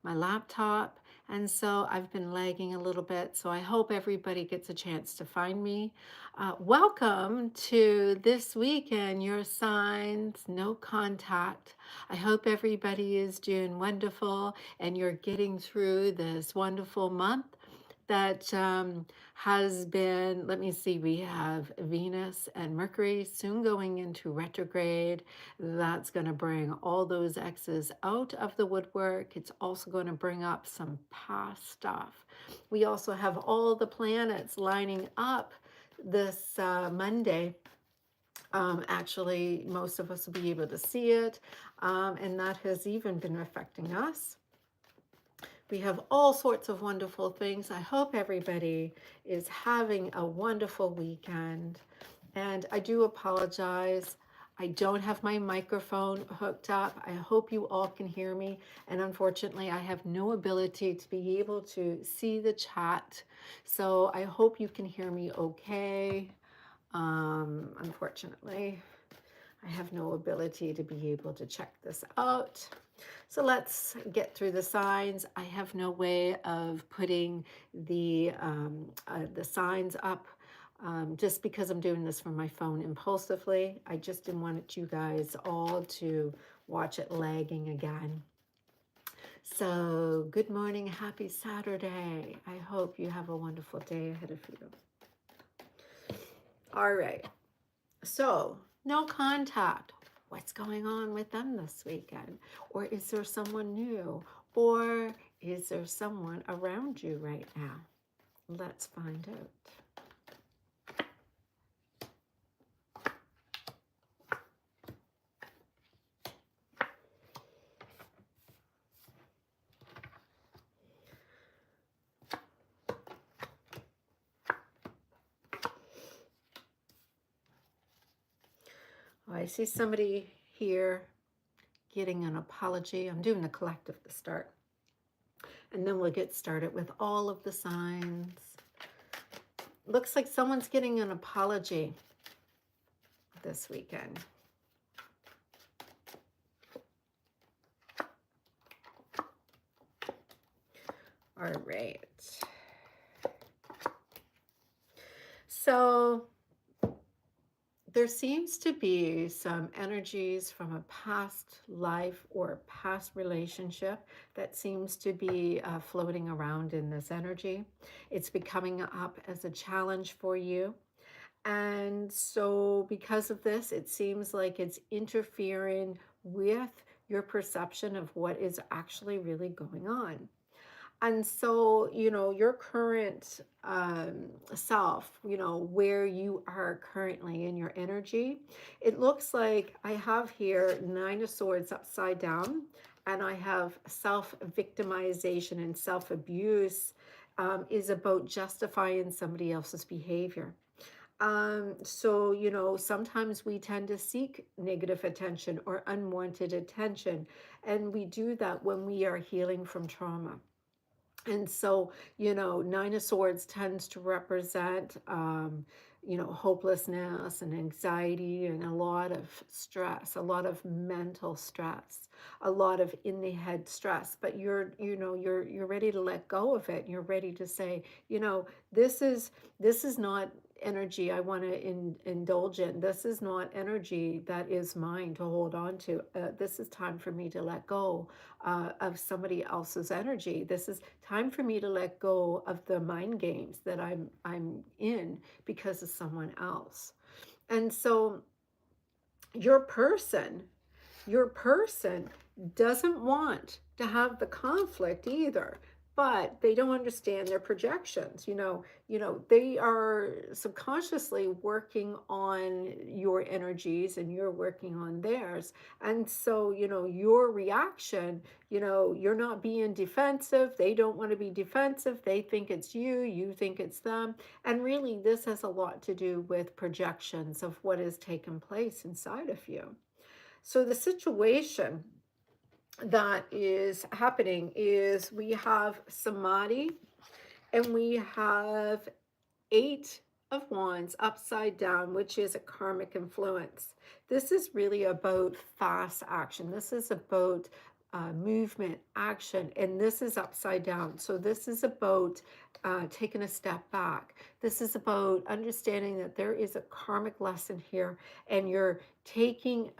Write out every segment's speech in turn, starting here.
my laptop, and so I've been lagging a little bit. So I hope everybody gets a chance to find me. Welcome to this weekend, your signs, no contact. I hope everybody is doing wonderful and you're getting through this wonderful month that has been, let me see, we have Venus and Mercury soon going into retrograde. That's going to bring all those exes out of the woodwork. It's also going to bring up some past stuff. We also have all the planets lining up this Monday. Actually, most of us will be able to see it, and that has even been affecting us. We have all sorts of wonderful things. I hope everybody is having a wonderful weekend. And I do apologize. I don't have my microphone hooked up. I hope you all can hear me. And unfortunately, I have no ability to be able to see the chat. So I hope you can hear me okay. Unfortunately, I have no ability to be able to check this out. So let's get through the signs. I have no way of putting the signs up just because I'm doing this from my phone impulsively. I just didn't want you guys all to watch it lagging again. So good morning, happy Saturday. I hope you have a wonderful day ahead of you. All right, so no contact. What's going on with them this weekend? Or is there someone new? Or is there someone around you right now? Let's find out. Oh, I see somebody here getting an apology. I'm doing the collective to start. And then we'll get started with all of the signs. Looks like someone's getting an apology this weekend. All right. So there seems to be some energies from a past life or past relationship that seems to be floating around in this energy. It's becoming up as a challenge for you. And so because of this, it seems like it's interfering with your perception of what is actually really going on. And so, your current self, where you are currently in your energy, it looks like I have here Nine of Swords upside down, and I have self-victimization and self-abuse is about justifying somebody else's behavior. So, sometimes we tend to seek negative attention or unwanted attention, and we do that when we are healing from trauma. And so, Nine of Swords tends to represent, hopelessness and anxiety and a lot of stress, a lot of mental stress, a lot of in the head stress. But you're ready to let go of it. You're ready to say, this is not energy I want to indulge in. This is not energy that is mine to hold on to. This is time for me to let go of somebody else's energy. This is time for me to let go of the mind games that I'm in because of someone else. And so your person doesn't want to have the conflict either, but they don't understand their projections. They are subconsciously working on your energies and you're working on theirs. And so, your reaction, you're not being defensive. They don't want to be defensive. They think it's you, you think it's them. And really, this has a lot to do with projections of what has taken place inside of you. So the situation that is happening is we have Samadhi and we have Eight of Wands upside down, which is a karmic influence. This is really about fast action. This is about movement, action, and this is upside down. So this is about taking a step back. This is about understanding that there is a karmic lesson here, and you're taking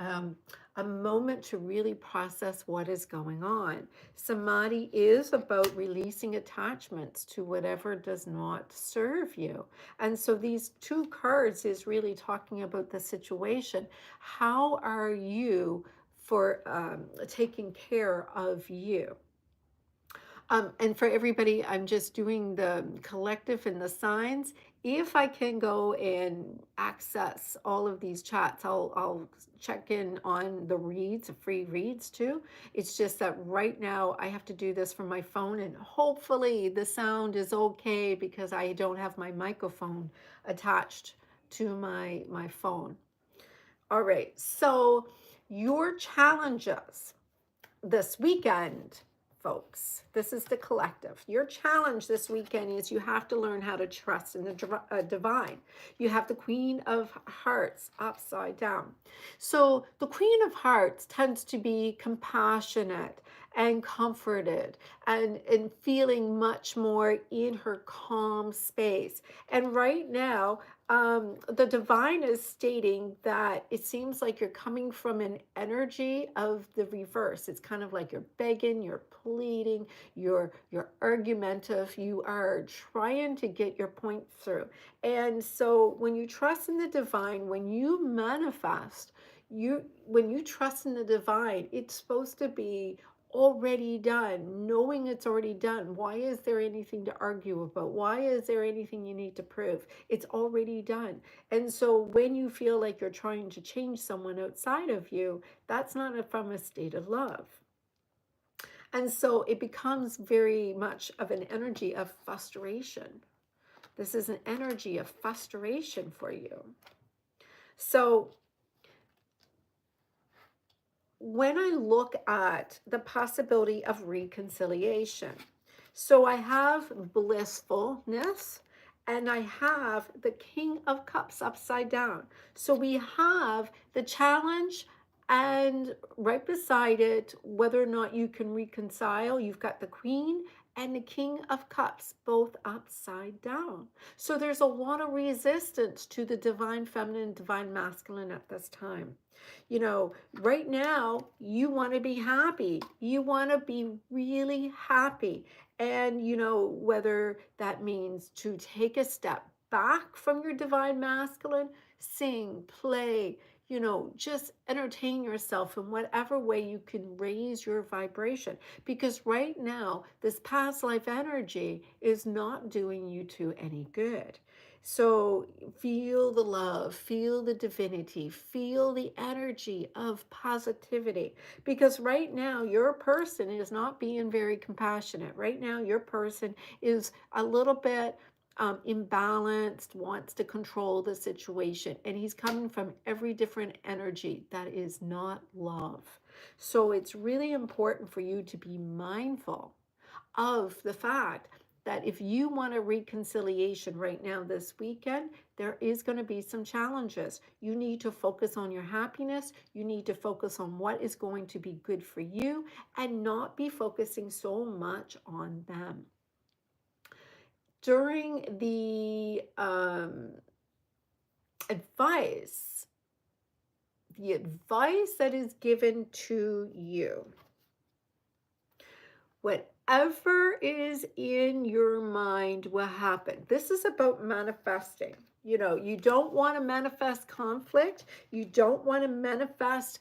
a moment to really process what is going on. Samadhi is about releasing attachments to whatever does not serve you. And so these two cards is really talking about the situation. How are you for taking care of you? And for everybody, I'm just doing the collective and the signs. If I can go and access all of these chats, I'll check in on the reads, free reads too. It's just that right now I have to do this from my phone, and hopefully the sound is okay because I don't have my microphone attached to my phone. All right, so your challenges this weekend, folks, this is the collective. Your challenge this weekend is you have to learn how to trust in the divine. You have the Queen of Hearts upside down. So the Queen of Hearts tends to be compassionate and comforted and feeling much more in her calm space. And right now, the divine is stating that it seems like you're coming from an energy of the reverse. It's kind of like you're begging, you're pleading, you're argumentative, you are trying to get your point through. And so when you trust in the divine, when you manifest, when you trust in the divine, it's supposed to be already done, knowing it's already done. Why is there anything to argue about? Why is there anything you need to prove? It's already done. And so when you feel like you're trying to change someone outside of you, that's not from a state of love. And so it becomes very much of an energy of frustration. This is an energy of frustration for you. So when I look at the possibility of reconciliation, so I have blissfulness and I have the King of Cups upside down. So we have the challenge, and right beside it, whether or not you can reconcile, you've got the Queen and the King of Cups both upside down. So there's a lot of resistance to the divine feminine, divine masculine at this time. You know, right now, you want to be happy. You want to be really happy. And, you know, whether that means to take a step back from your divine masculine, sing, play, you know, just entertain yourself in whatever way you can raise your vibration. Because right now, this past life energy is not doing you to any good. So feel the love, feel the divinity, feel the energy of positivity. Because right now, your person is not being very compassionate. Right now, your person is a little bit imbalanced, wants to control the situation. And he's coming from every different energy that is not love. So it's really important for you to be mindful of the fact that if you want a reconciliation right now this weekend, there is going to be some challenges. You need to focus on your happiness. You need to focus on what is going to be good for you and not be focusing so much on them. During the advice that is given to you, whatever is in your mind will happen. This is about manifesting. You know, you don't want to manifest conflict. You don't want to manifest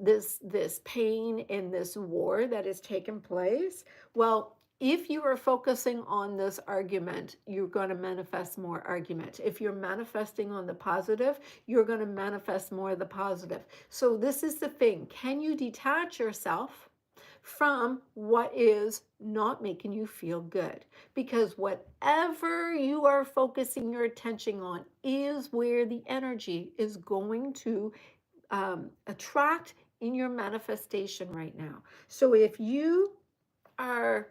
this pain and this war that has taken place. Well, if you are focusing on this argument, you're going to manifest more argument. If you're manifesting on the positive, you're going to manifest more of the positive. So this is the thing. Can you detach yourself from what is not making you feel good? Because whatever you are focusing your attention on is where the energy is going to attract in your manifestation right now. So if you are,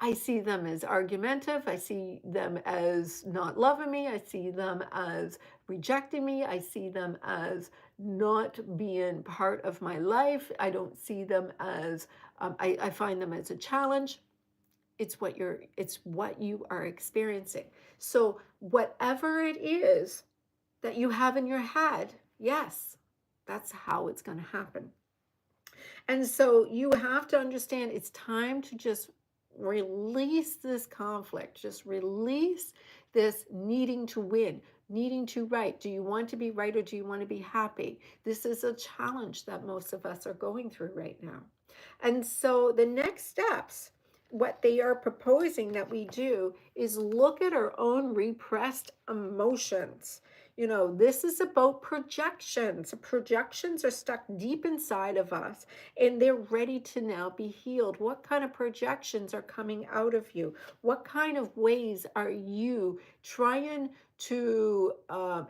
I see them as argumentative. I see them as not loving me. I see them as rejecting me. I see them as not being part of my life. I don't see them as, I find them as a challenge. It's what you are experiencing. So whatever it is that you have in your head, yes, that's how it's going to happen. And so you have to understand it's time to just release this conflict, just release this needing to win, needing to right. Do you want to be right or do you want to be happy? This is a challenge that most of us are going through right now. And so the next steps, what they are proposing that we do is look at our own repressed emotions. This is about projections. Projections are stuck deep inside of us and they're ready to now be healed. What kind of projections are coming out of you? What kind of ways are you trying to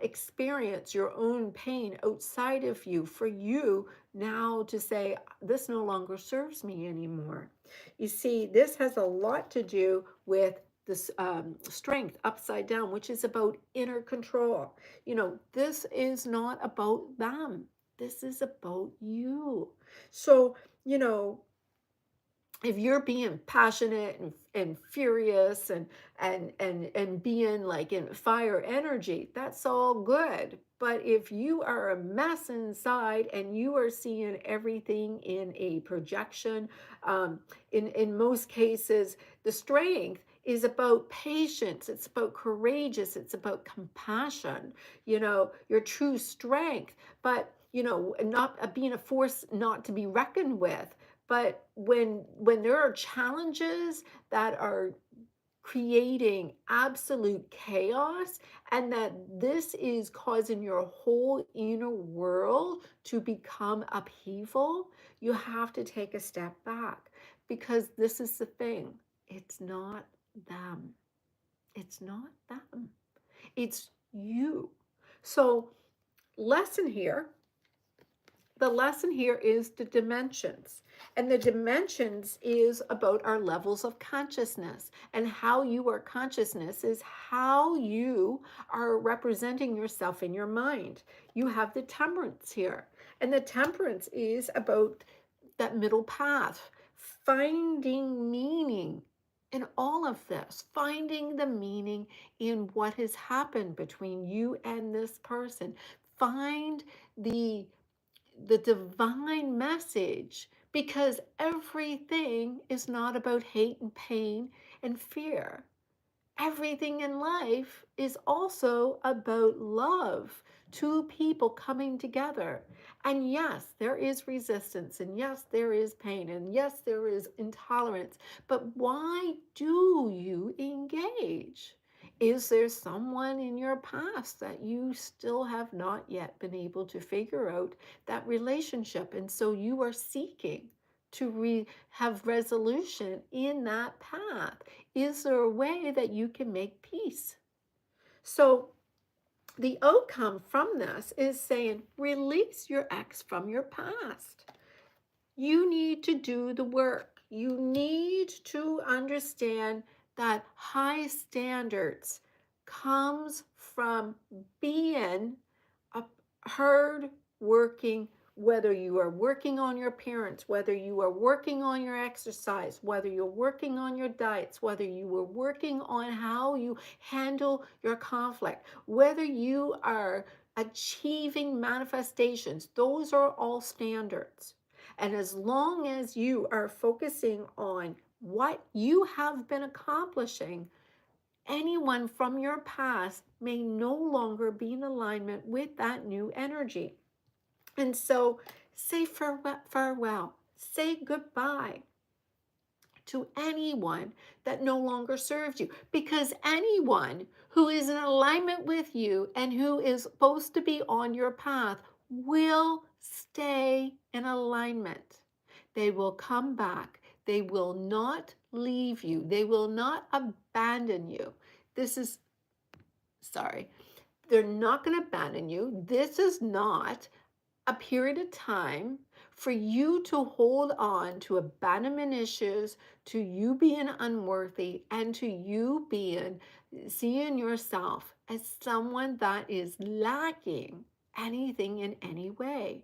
experience your own pain outside of you for you now to say, this no longer serves me anymore? You see, this has a lot to do with this strength upside down, which is about inner control. This is not about them. This is about you. So, if you're being passionate and furious and being like in fire energy, that's all good. But if you are a mess inside and you are seeing everything in a projection, in most cases, the strength is about patience, it's about courageous, it's about compassion, your true strength. But not being a force not to be reckoned with. But when there are challenges that are creating absolute chaos and that this is causing your whole inner world to become upheaval, you have to take a step back, because this is the thing. It's not them. It's not them. It's you. So, lesson here the lesson here is the dimensions. And the dimensions is about our levels of consciousness. And how you are consciousness is how you are representing yourself in your mind. You have the temperance here. And the temperance is about that middle path, finding meaning in all of this, finding the meaning in what has happened between you and this person. Find the divine message, because everything is not about hate and pain and fear. Everything in life is also about love, two people coming together. And yes, there is resistance, and yes, there is pain, and yes, there is intolerance. But why do you engage? Is there someone in your past that you still have not yet been able to figure out that relationship? And so you are seeking to have resolution in that path. Is there a way that you can make peace? So the outcome from this is saying, release your ex from your past. You need to do the work. You need to understand that high standards comes from being a hard working, whether you are working on your parents, whether you are working on your exercise, whether you're working on your diets, whether you are working on how you handle your conflict, whether you are achieving manifestations, those are all standards. And as long as you are focusing on what you have been accomplishing, anyone from your past may no longer be in alignment with that new energy. And so say farewell, say goodbye to anyone that no longer serves you, because anyone who is in alignment with you and who is supposed to be on your path will stay in alignment. They will come back. They will not leave you. They will not abandon you. Sorry, they're not going to abandon you. This is not a period of time For you to hold on to abandonment issues, to you being unworthy, and to you being seeing yourself as someone that is lacking anything in any way.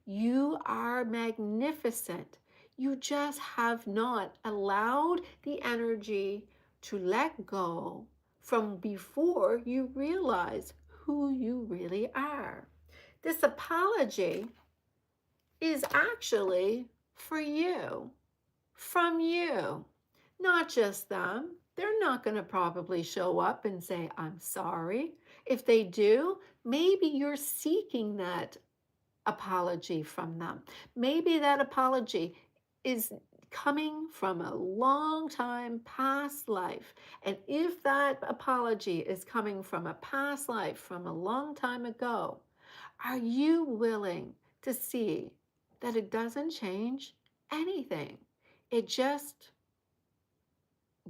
You are magnificent. You just have not allowed the energy to let go from before you realize who you really are. This apology is actually for you, from you, not just them. They're not going to probably show up and say, I'm sorry. If they do, maybe you're seeking that apology from them. Maybe that apology is coming from a long time past life. And if that apology is coming from a past life from a long time ago, are you willing to see that it doesn't change anything? It just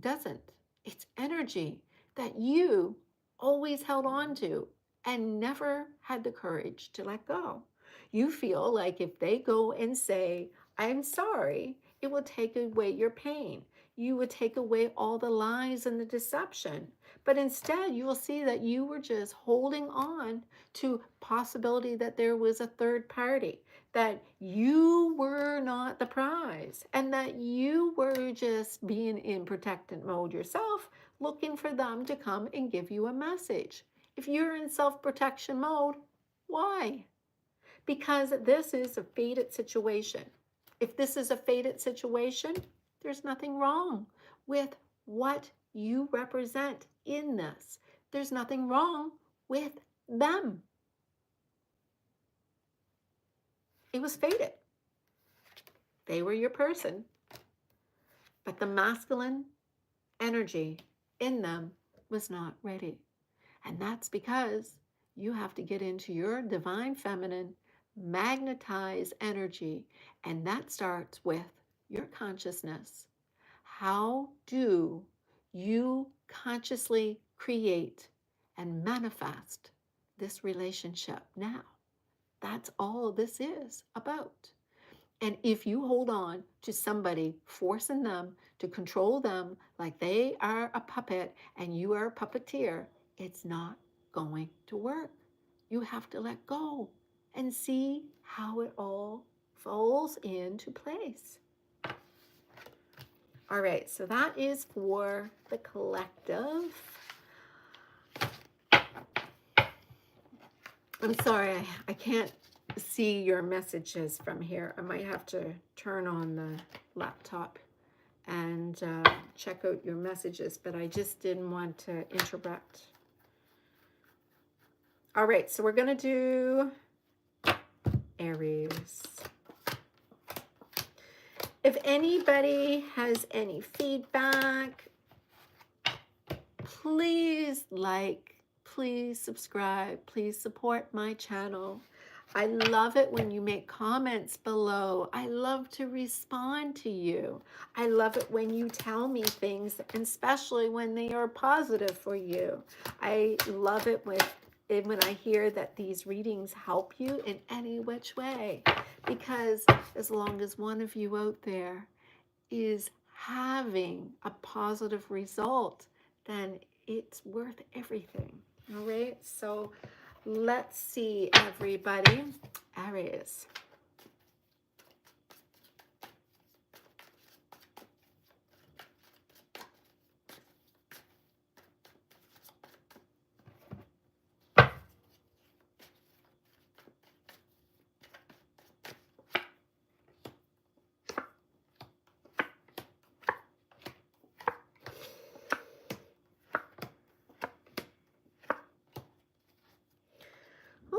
doesn't. It's energy that you always held on to and never had the courage to let go. You feel like if they go and say, I'm sorry, it will take away your pain. You would take away all the lies and the deception. But instead, you will see that you were just holding on to possibility that there was a third party, that you were not the prize, and that you were just being in protectant mode yourself, looking for them to come and give you a message. If you're in self-protection mode, why? Because this is a fated situation. If this is a fated situation, there's nothing wrong with what you represent in this. There's nothing wrong with them. It was fated. They were your person. But the masculine energy in them was not ready. And that's because you have to get into your divine feminine, magnetized energy. And that starts with your consciousness. How do you consciously create and manifest this relationship now? That's all this is about. And if you hold on to somebody, forcing them to control them like they are a puppet and you are a puppeteer, it's not going to work. You have to let go and see how it all falls into place. All right, so that is for the collective. I'm sorry, I can't see your messages from here. I might have to turn on the laptop and check out your messages, but I just didn't want to interrupt. All right, so we're going to do Aries. If anybody has any feedback, please like, please subscribe, please support my channel. I love it when you make comments below. I love to respond to you. I love it when you tell me things, and especially when they are positive for you. I love it when I hear that these readings help you in any which way, because as long as one of you out there is having a positive result, then it's worth everything. All right, so let's see, everybody. Aries.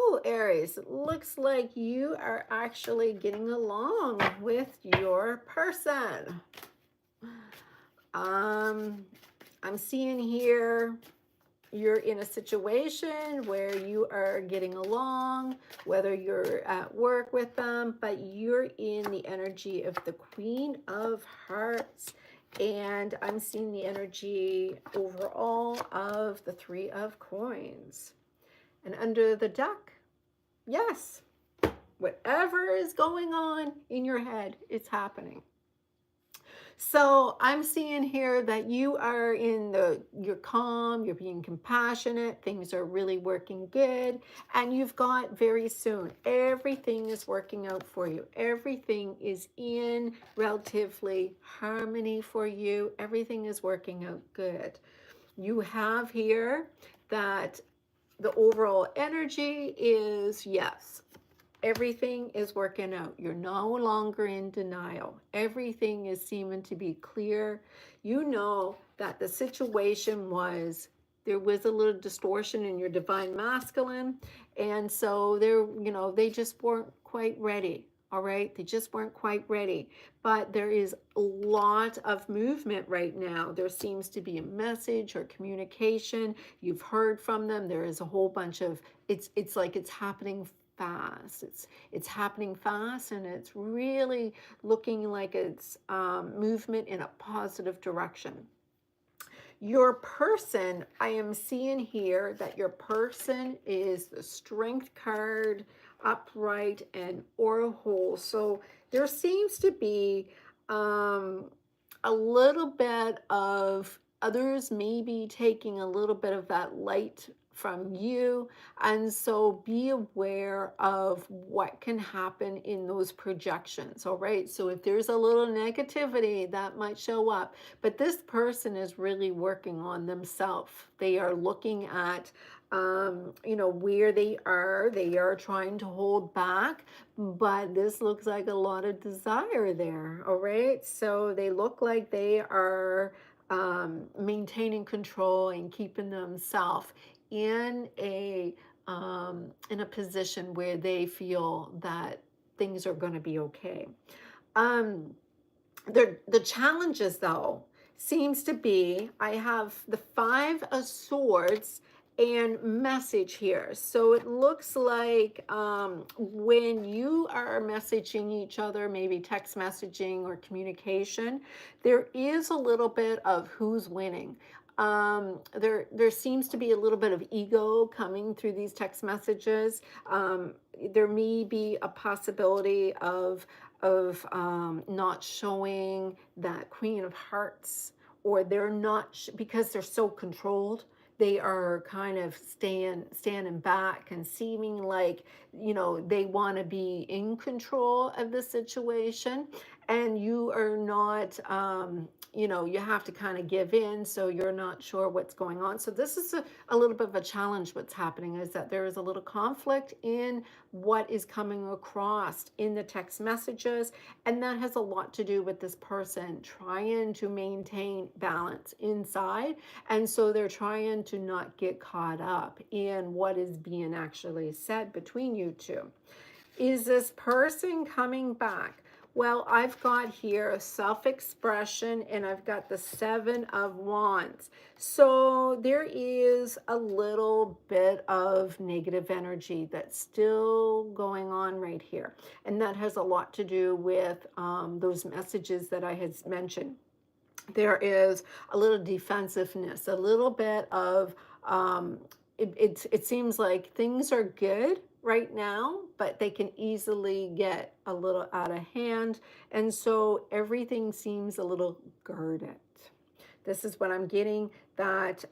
Oh, Aries, it looks like you are actually getting along with your person. I'm seeing here you're in a situation where you are getting along, whether you're at work with them, but you're in the energy of the Queen of Hearts. And I'm seeing the energy overall of the Three of Coins. And under the deck, yes, Whatever is going on in your head, it's happening. So I'm seeing here that you are you're calm, you're being compassionate, things are really working good, and you've got very soon, everything is working out for you. Everything is in relatively harmony for you. Everything is working out good. You have here that the overall energy is yes. Everything is working out. You're no longer in denial. Everything is seeming to be clear. You know that the situation there was a little distortion in your divine masculine. And so they just weren't quite ready. All right. They just weren't quite ready. But there is a lot of movement right now. There seems to be a message or communication. You've heard from them. There is a whole bunch of, it's like it's happening fast. It's happening fast, and it's really looking like it's movement in a positive direction. Your person, I am seeing here that your person is the Strength card, upright, and Oracle. So there seems to be a little bit of others maybe taking a little bit of that light from you, and so be aware of what can happen in those projections. All right, so if there's a little negativity that might show up, but this person is really working on themselves. They are looking at where they are trying to hold back, but this looks like a lot of desire there. All right, so they look like they are maintaining control and keeping themselves in a position where they feel that things are going to be okay. The challenges, though, seems to be, I have the Five of Swords and message here. So it looks like when you are messaging each other, maybe text messaging or communication, there is a little bit of who's winning. There seems to be a little bit of ego coming through these text messages. There may be a possibility of not showing that Queen of Hearts, or they're not because they're so controlled. They are kind of standing back and seeming like they want to be in control of the situation, and you are not. You have to kind of give in, so you're not sure what's going on. So this is a little bit of a challenge. What's happening is that there is a little conflict in what is coming across in the text messages, and that has a lot to do with this person trying to maintain balance inside, and so they're trying to not get caught up in what is being actually said between you two. Is this person coming back? Well, I've got here self-expression, and I've got the Seven of Wands. So there is a little bit of negative energy that's still going on right here. And that has a lot to do with those messages that I had mentioned. There is a little defensiveness, a little bit of, it seems like things are good right now, but they can easily get a little out of hand. And so everything seems a little guarded. This is what I'm getting, that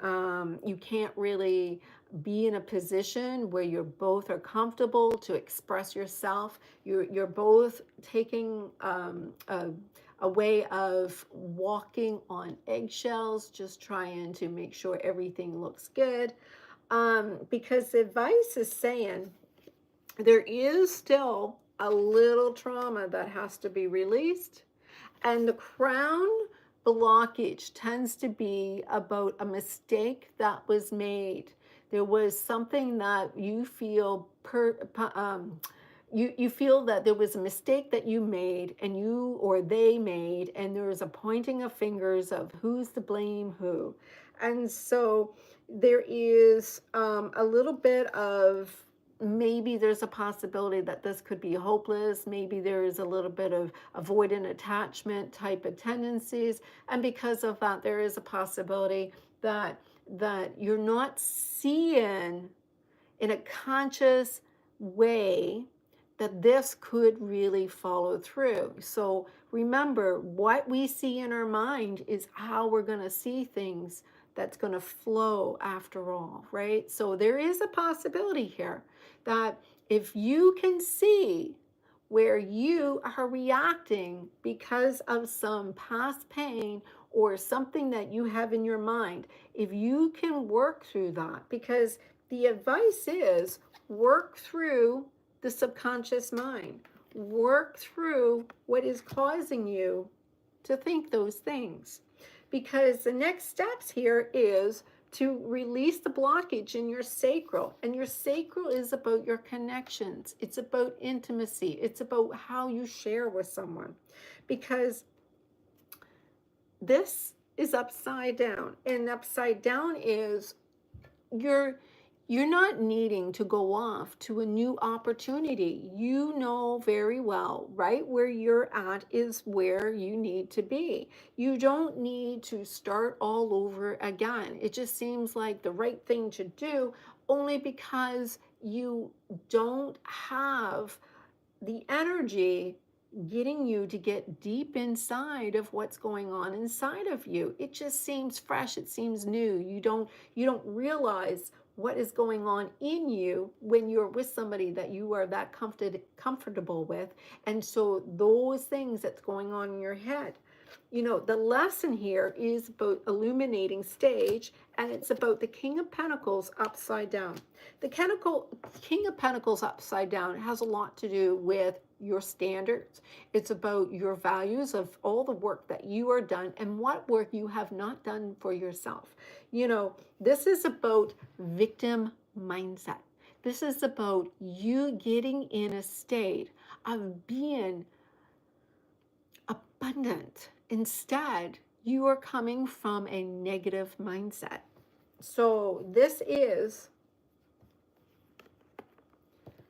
you can't really be in a position where you're both are comfortable to express yourself. You're both taking a way of walking on eggshells, just trying to make sure everything looks good. Because the advice is saying there is still a little trauma that has to be released, and the crown blockage tends to be about a mistake that was made. There was something that you feel you feel that there was a mistake that you made, and you or they made, and there is a pointing of fingers of who's to blame who. And so there is a little bit of, maybe there's a possibility that this could be hopeless. Maybe there is a little bit of avoidant attachment type of tendencies, and because of that, there is a possibility that you're not seeing in a conscious way that this could really follow through. So remember, what we see in our mind is how we're going to see things that's going to flow after all, right? So there is a possibility here that if you can see where you are reacting because of some past pain or something that you have in your mind, if you can work through that, because the advice is work through the subconscious mind, work through what is causing you to think those things. Because the next steps here is to release the blockage in your sacral. And your sacral is about your connections. It's about intimacy. It's about how you share with someone. Because this is upside down. And upside down is you're not needing to go off to a new opportunity. You know very well right where you're at is where you need to be. You don't need to start all over again. It just seems like the right thing to do, only because you don't have the energy getting you to get deep inside of what's going on inside of you. It just seems fresh, it seems new. You don't realize what is going on in you when you're with somebody that you are that comfortable with. And so those things that's going on in your head, the lesson here is about illuminating stage, and it's about the King of Pentacles upside down. The King of Pentacles upside down has a lot to do with your standards. It's about your values of all the work that you are done and what work you have not done for yourself. This is about victim mindset. This is about you getting in a state of being abundant. Instead, you are coming from a negative mindset. So this is,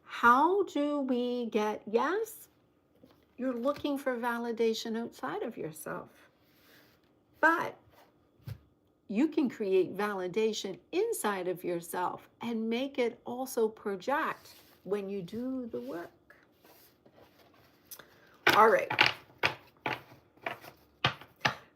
how do we get, yes, you're looking for validation outside of yourself, but you can create validation inside of yourself and make it also project when you do the work. All right.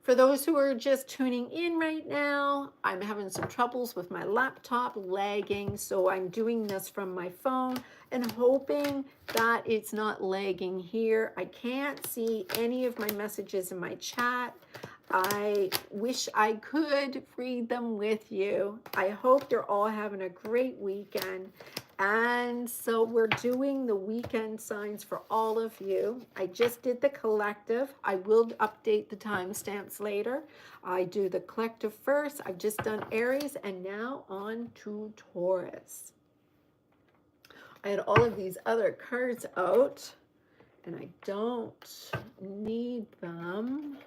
For those who are just tuning in right now, I'm having some troubles with my laptop lagging, so I'm doing this from my phone and hoping that it's not lagging here. I can't see any of my messages in my chat. I wish I could read them with you. I hope you're all having a great weekend. And so we're doing the weekend signs for all of you. I just did the collective. I will update the timestamps later. I do the collective first. I've just done Aries, and now on to Taurus. I had all of these other cards out, and I don't need them.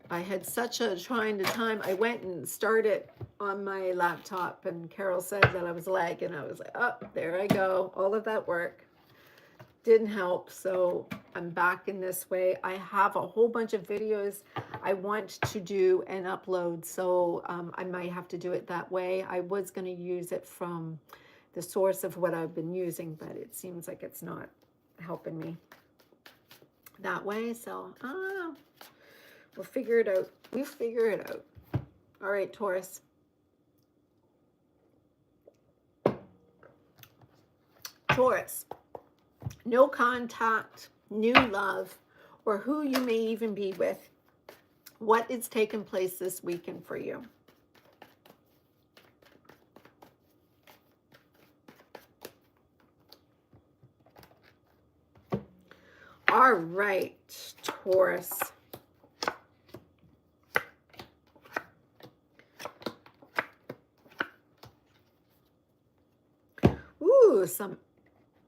I had such a trying time. I went and started on my laptop, and Carol said that I was lagging. I was like, oh, there I go. All of that work didn't help. So I'm back in this way. I have a whole bunch of videos I want to do and upload. So I might have to do it that way. I was going to use it from the source of what I've been using, but it seems like it's not helping me that way. So I don't know. We'll figure it out. We figure it out. All right, Taurus. Taurus. No contact, new love, or who you may even be with. What is taking place this weekend for you? All right, Taurus. Ooh,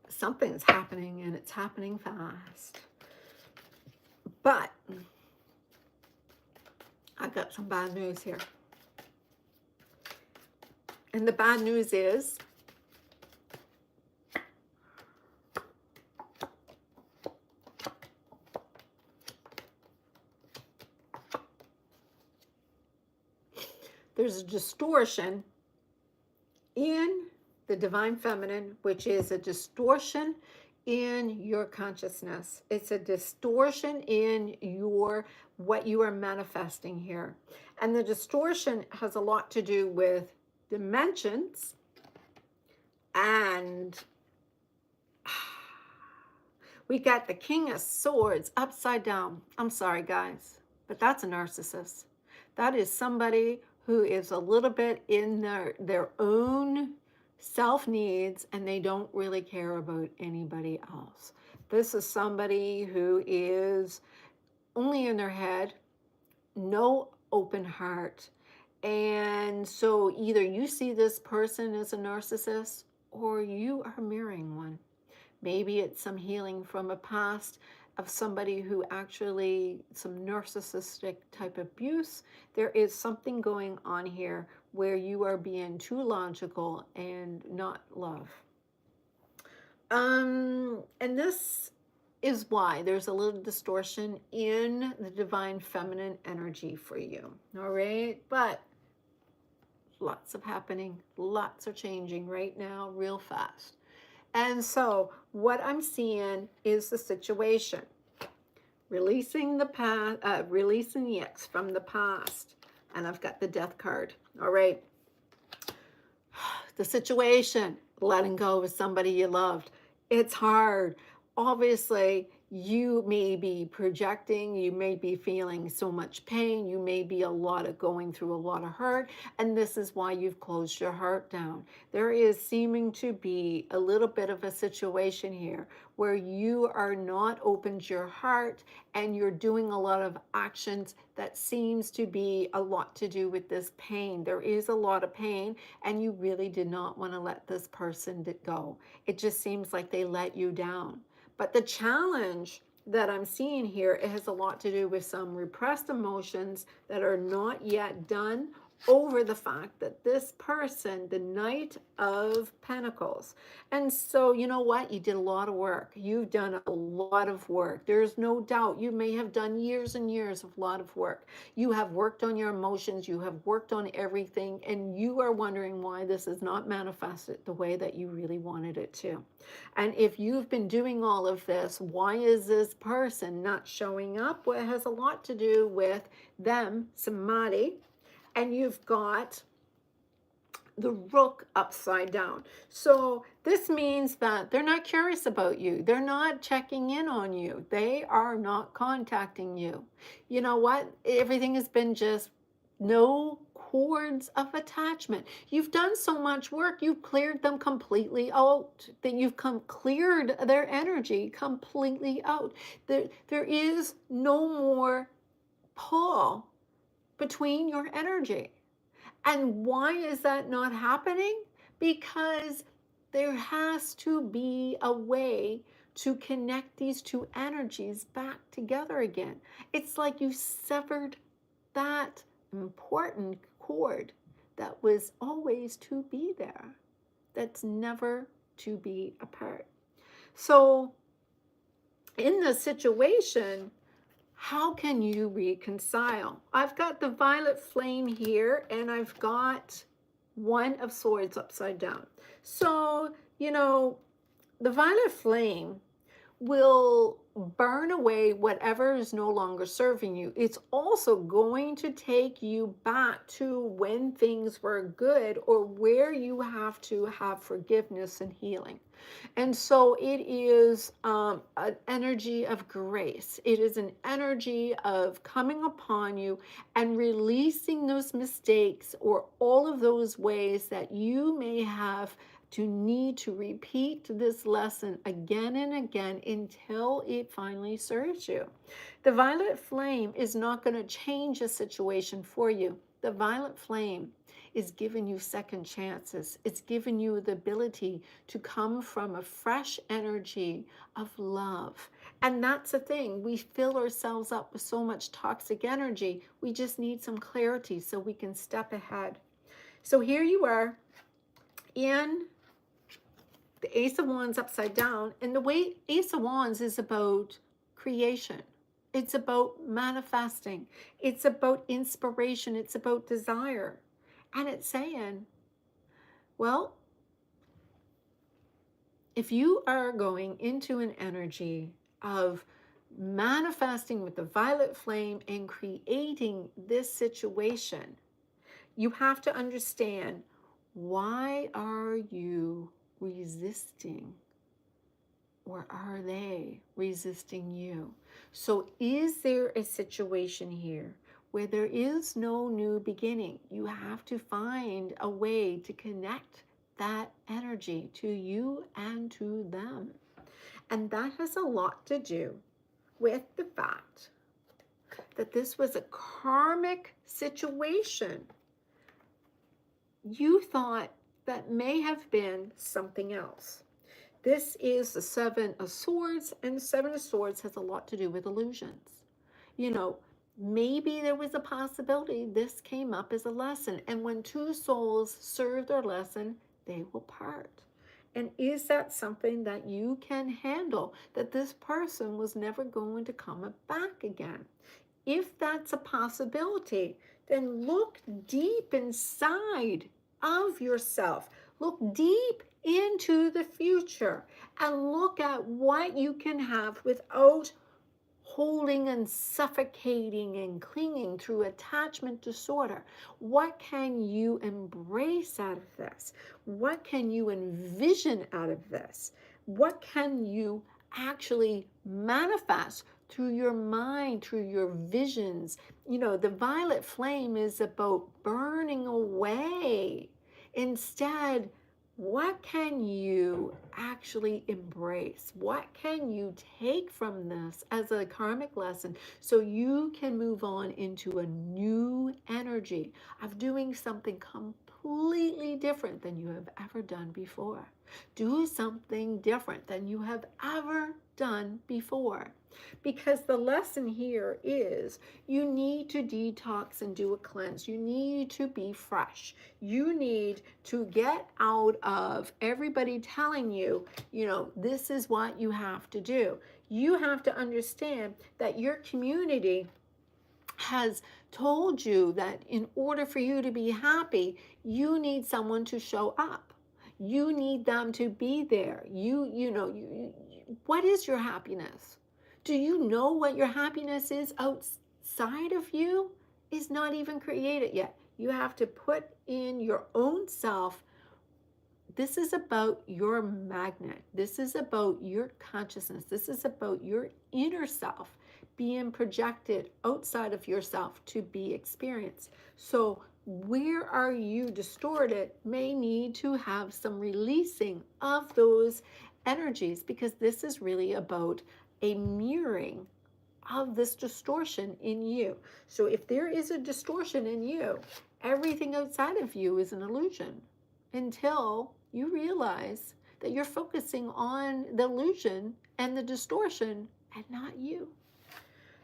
something's happening, and it's happening fast. But I got some bad news here. And the bad news is there's a distortion in the divine feminine, which is a distortion in your consciousness. It's a distortion in your what you are manifesting here. And the distortion has a lot to do with dimensions and we got the King of Swords upside down. I'm sorry, guys, but that's a narcissist. That is somebody who is a little bit in their own self needs and they don't really care about anybody else. This is somebody who is only in their head, no open heart. And so either you see this person as a narcissist or you are mirroring one. Maybe it's some healing from a past of somebody who actually, some narcissistic type abuse. There is something going on here where you are being too logical and not love. And this is why there's a little distortion in the divine feminine energy for you. All right. But lots of happening, lots are changing right now, real fast. And so what I'm seeing is the situation. Releasing the past, releasing the ex from the past. And I've got the death card. All right. The situation, letting go of somebody you loved. It's hard. Obviously, you may be projecting, you may be feeling so much pain, you may be going through a lot of hurt, and this is why you've closed your heart down. There is seeming to be a little bit of a situation here where you are not opened your heart and you're doing a lot of actions that seems to be a lot to do with this pain. There is a lot of pain and you really did not want to let this person go. It just seems like they let you down. But the challenge that I'm seeing here, it has a lot to do with some repressed emotions that are not yet done over the fact that this person, the Knight of Pentacles. And so, you know what? You did a lot of work. You've done a lot of work. There's no doubt you may have done years and years of a lot of work. You have worked on your emotions. You have worked on everything. And you are wondering why this is not manifested the way that you really wanted it to. And if you've been doing all of this, why is this person not showing up? Well, it has a lot to do with them, somebody. And you've got the Rook upside down. So this means that they're not curious about you. They're not checking in on you. They are not contacting you. You know what? Everything has been just no cords of attachment. You've done so much work. You've cleared them completely out. That you've cleared their energy completely out. There is no more pull between your energy. And why is that not happening? Because there has to be a way to connect these two energies back together again. It's like you severed that important cord that was always to be there, that's never to be apart. So in this situation, how can you reconcile? I've got the violet flame here and I've got one of swords upside down. So, you know, the violet flame will burn away whatever is no longer serving you. It's also going to take you back to when things were good or where you have to have forgiveness and healing. And so it is an energy of grace. It is an energy of coming upon you and releasing those mistakes or all of those ways that you may have to need to repeat this lesson again and again until it finally serves you. The violet flame is not going to change a situation for you. The violet flame is giving you second chances. It's giving you the ability to come from a fresh energy of love. And that's the thing. We fill ourselves up with so much toxic energy. We just need some clarity so we can step ahead. So here you are in the Ace of Wands upside down. And the way Ace of Wands is about creation. It's about manifesting. It's about inspiration. It's about desire. And it's saying, well, if you are going into an energy of manifesting with the violet flame and creating this situation, you have to understand, why are you resisting, or are they resisting you? So is there a situation here where there is no new beginning? You have to find a way to connect that energy to you and to them. And that has a lot to do with the fact that this was a karmic situation. You thought that may have been something else. This is the Seven of Swords, and the Seven of Swords has a lot to do with illusions. You know, maybe there was a possibility this came up as a lesson, and when two souls serve their lesson, they will part. And is that something that you can handle, that this person was never going to come back again? If that's a possibility, then look deep inside of yourself. Look deep into the future and look at what you can have without holding and suffocating and clinging through attachment disorder. What can you embrace out of this? What can you envision out of this? What can you actually manifest through your mind, through your visions? You know, the violet flame is about burning away. Instead, what can you actually embrace? What can you take from this as a karmic lesson so you can move on into a new energy of doing something completely different than you have ever done before? Do something different than you have ever done before. Because the lesson here is, you need to detox and do a cleanse. You need to be fresh. You need to get out of everybody telling you, you know, this is what you have to do. You have to understand that your community has told you that in order for you to be happy, you need someone to show up. You need them to be there. What is your happiness? Do you know what your happiness is outside of you? Is not even created yet. You have to put in your own self. This is about your magnet. This is about your consciousness. This is about your inner self being projected outside of yourself to be experienced. So where are you distorted may need to have some releasing of those energies, because this is really about a mirroring of this distortion in you. So if there is a distortion in you, everything outside of you is an illusion until you realize that you're focusing on the illusion and the distortion and not you.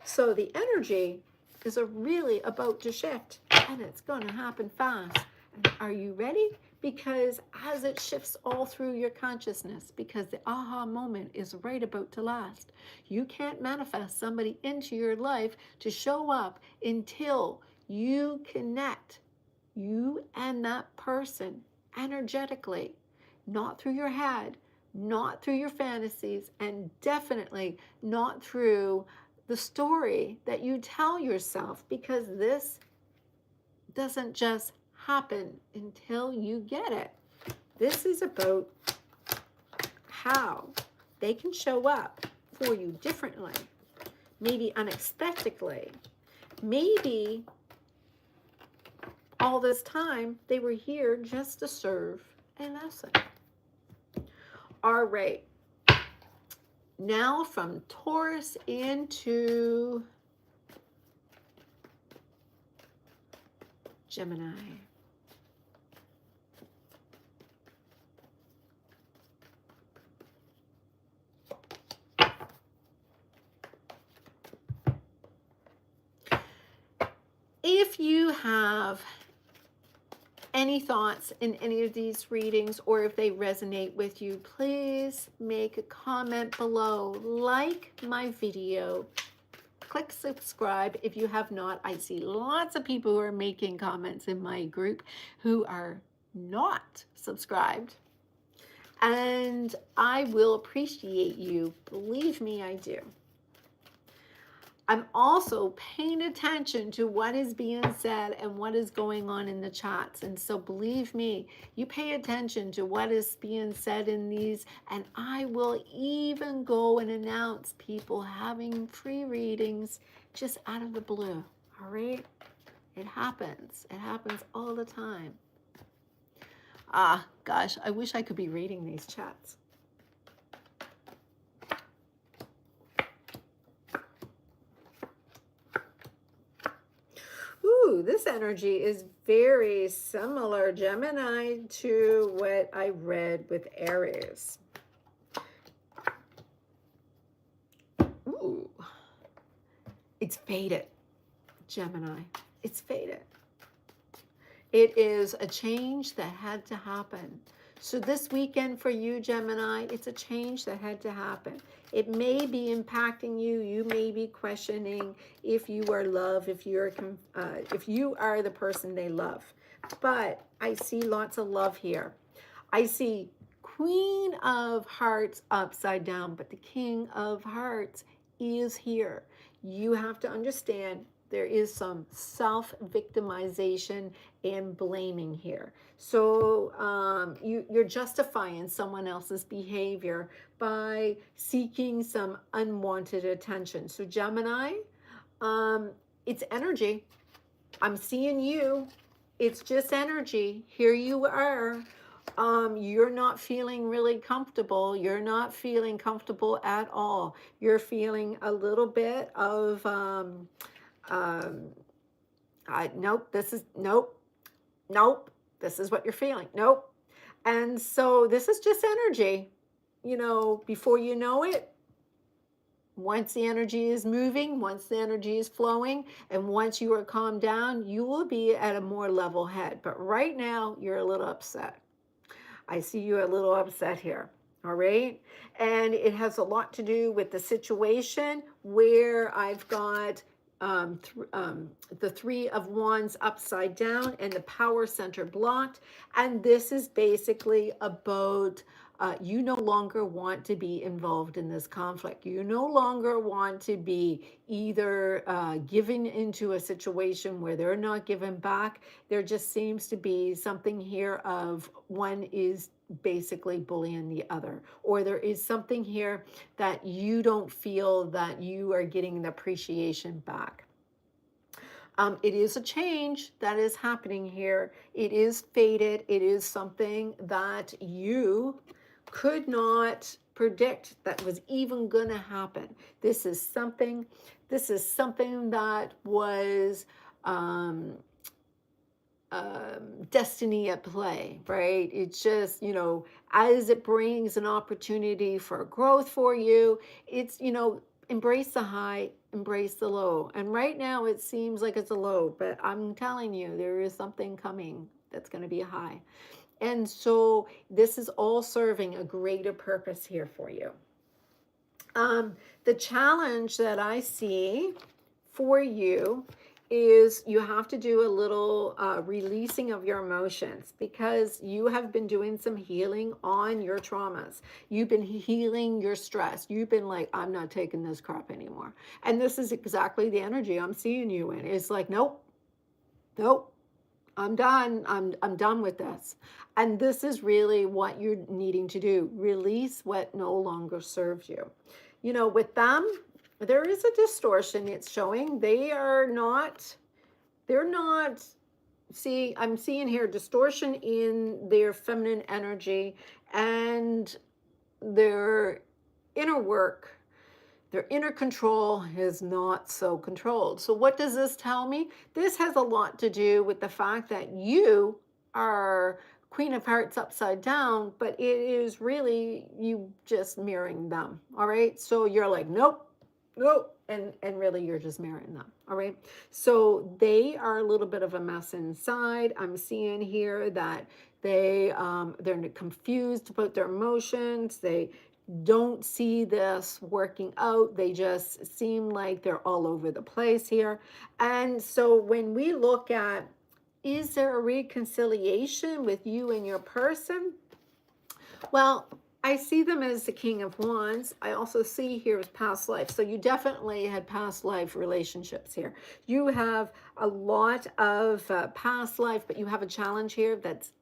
So the energy is really about to shift, and it's going to happen fast. And are you ready? Because as it shifts all through your consciousness, because the aha moment is right about to last. You can't manifest somebody into your life to show up until you connect, you and that person, energetically, not through your head, not through your fantasies, and definitely not through the story that you tell yourself, because this doesn't just happen until you get it. This is about how they can show up for you differently, maybe unexpectedly, maybe all this time they were here just to serve a lesson. All right. Now from Taurus into Gemini. If you have any thoughts in any of these readings, or if they resonate with you, please make a comment below. Like my video. Click subscribe if you have not. I see lots of people who are making comments in my group who are not subscribed. And I will appreciate you. Believe me, I do. I'm also paying attention to what is being said and what is going on in the chats. And so believe me, you pay attention to what is being said in these, and I will even go and announce people having free readings just out of the blue. All right? It happens. It happens all the time. Ah, gosh, I wish I could be reading these chats. Ooh, this energy is very similar, Gemini, to what I read with Aries. Ooh, it's fated, Gemini. It's fated. It is a change that had to happen. So this weekend for you, Gemini, it's a change that had to happen. It may be impacting you. You may be questioning if you are loved, if you are the person they love. But I see lots of love here. I see Queen of Hearts upside down, but the King of Hearts is here. You have to understand there is some self-victimization and blaming here. So you're justifying someone else's behavior by seeking some unwanted attention. So Gemini, it's energy. I'm seeing you. It's just energy. Here you are. You're not feeling really comfortable. You're not feeling comfortable at all. You're feeling a little bit of nope, this is what you're feeling. Nope. And so this is just energy. You know, before you know it, once the energy is moving, once the energy is flowing, and once you are calmed down, you will be at a more level head. But right now, you're a little upset. I see you a little upset here. All right. And it has a lot to do with the situation where I've got the Three of Wands upside down and the power center blocked. And this is basically about you no longer want to be involved in this conflict. You no longer want to be either given into a situation where they're not given back. There just seems to be something here of one is basically bullying the other, or there is something here that you don't feel that you are getting the appreciation back. It is a change that is happening here. It is fated. It is something that you could not predict that was even going to happen. This is something that was destiny at play, right? It's just, you know, as it brings an opportunity for growth for you, it's, you know, embrace the high, embrace the low. And right now it seems like it's a low, but I'm telling you, there is something coming that's going to be a high. And so this is all serving a greater purpose here for you. The challenge that I see for you is you have to do a little releasing of your emotions, because you have been doing some healing on your traumas. You've been healing your stress. You've been like, I'm not taking this crap anymore. And this is exactly the energy I'm seeing you in. It's like, nope, I'm done. I'm done with this. And this is really what you're needing to do. Release what no longer serves you. You know, with them, there is a distortion it's showing. They're not, see, I'm seeing here distortion in their feminine energy and their inner work. Their inner control is not so controlled. So what does this tell me? This has a lot to do with the fact that you are Queen of Hearts upside down, but it is really you just mirroring them. All right. So you're like, nope. And really you're just mirroring them. All right. So they are a little bit of a mess inside. I'm seeing here that they're confused about their emotions. They don't see this working out. They just seem like they're all over the place here. And so when we look at, is there a reconciliation with you and your person? Well, I see them as the King of Wands. I also see here as past life. So you definitely had past life relationships here. You have a lot of past life, but you have a challenge here that's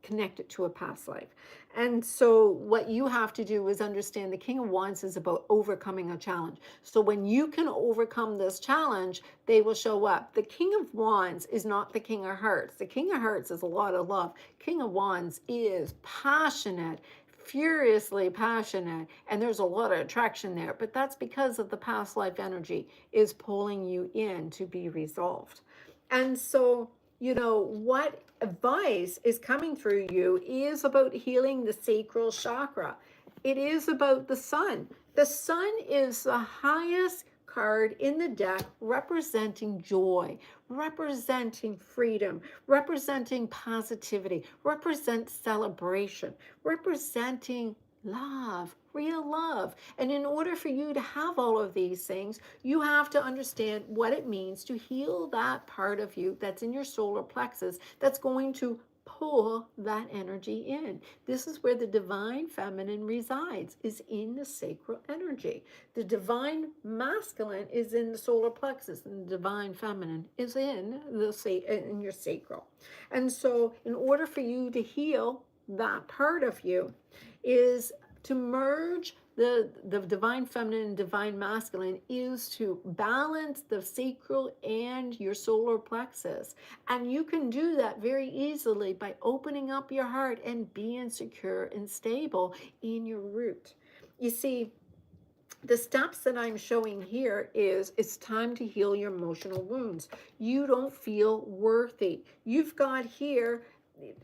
connected to a past life. And so what you have to do is understand the King of Wands is about overcoming a challenge. So when you can overcome this challenge, they will show up. The King of Wands is not the King of Hearts. The King of Hearts is a lot of love. King of Wands is passionate, furiously passionate, and there's a lot of attraction there, but that's because of the past life energy is pulling you in to be resolved. And so, you know, what advice is coming through you is about healing the sacral chakra. It is about the sun. The sun is the highest card in the deck, representing joy, representing freedom, representing positivity, represents celebration, representing love, real love. And in order for you to have all of these things, you have to understand what it means to heal that part of you that's in your solar plexus that's going to pull that energy in. This is where the divine feminine resides, is in the sacral energy. The divine masculine is in the solar plexus, and the divine feminine is in your sacral. And so in order for you to heal that part of you is to merge the divine feminine and divine masculine, is to balance the sacral and your solar plexus. And you can do that very easily by opening up your heart and being secure and stable in your root. You see, the steps that I'm showing here is it's time to heal your emotional wounds. You don't feel worthy. You've got here,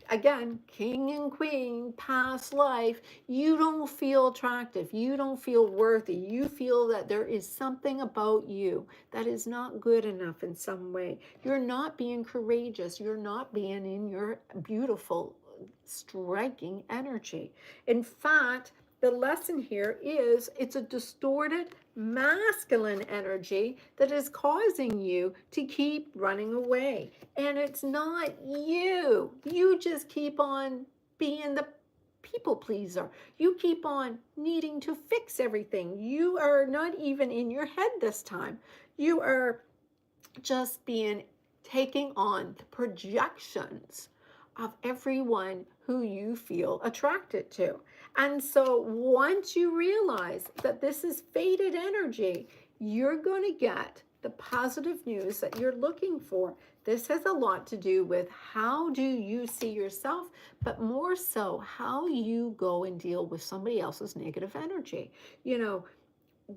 again, king and queen, past life. You don't feel attractive. You don't feel worthy. You feel that there is something about you that is not good enough in some way. You're not being courageous. You're not being in your beautiful, striking energy. In fact, the lesson here is it's a distorted masculine energy that is causing you to keep running away. And it's not you. You just keep on being the people pleaser. You keep on needing to fix everything. You are not even in your head this time. You are just taking on the projections of everyone who you feel attracted to. And so once you realize that this is faded energy, you're going to get the positive news that you're looking for. This has a lot to do with how do you see yourself, but more so how you go and deal with somebody else's negative energy. You know,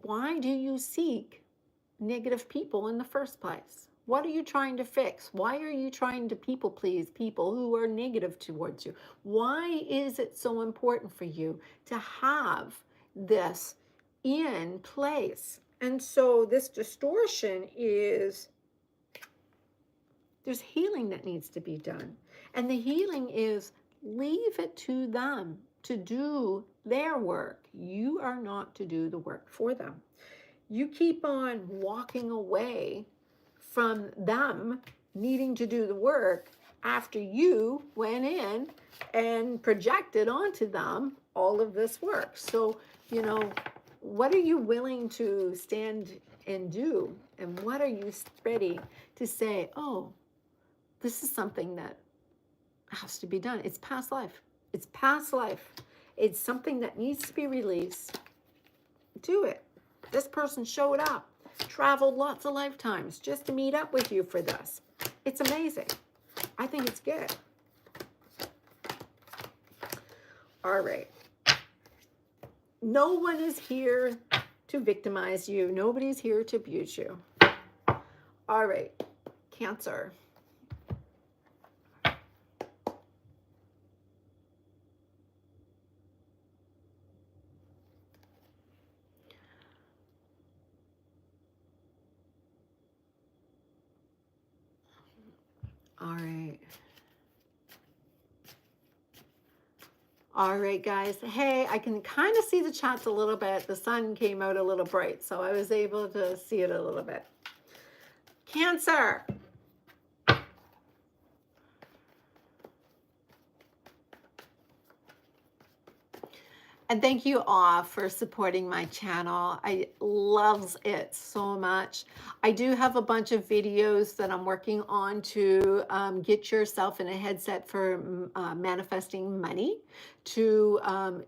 why do you seek negative people in the first place? What are you trying to fix? Why are you trying to people please people who are negative towards you? Why is it so important for you to have this in place? And so this distortion is, there's healing that needs to be done. And the healing is, leave it to them to do their work. You are not to do the work for them. You keep on walking away from them needing to do the work after you went in and projected onto them all of this work. So, you know, what are you willing to stand and do? And what are you ready to say, oh, this is something that has to be done. It's past life. It's past life. It's something that needs to be released. Do it. This person showed up, traveled lots of lifetimes just to meet up with you for this. It's amazing. I think it's good. All right. No one is here to victimize you. Nobody's here to abuse you. All right. Cancer. All right. All right, guys. Hey, I can kind of see the chats a little bit. The sun came out a little bright, so I was able to see it a little bit. Cancer. And thank you all for supporting my channel. I loves it so much. I do have a bunch of videos that I'm working on to get yourself in a headset for manifesting money, to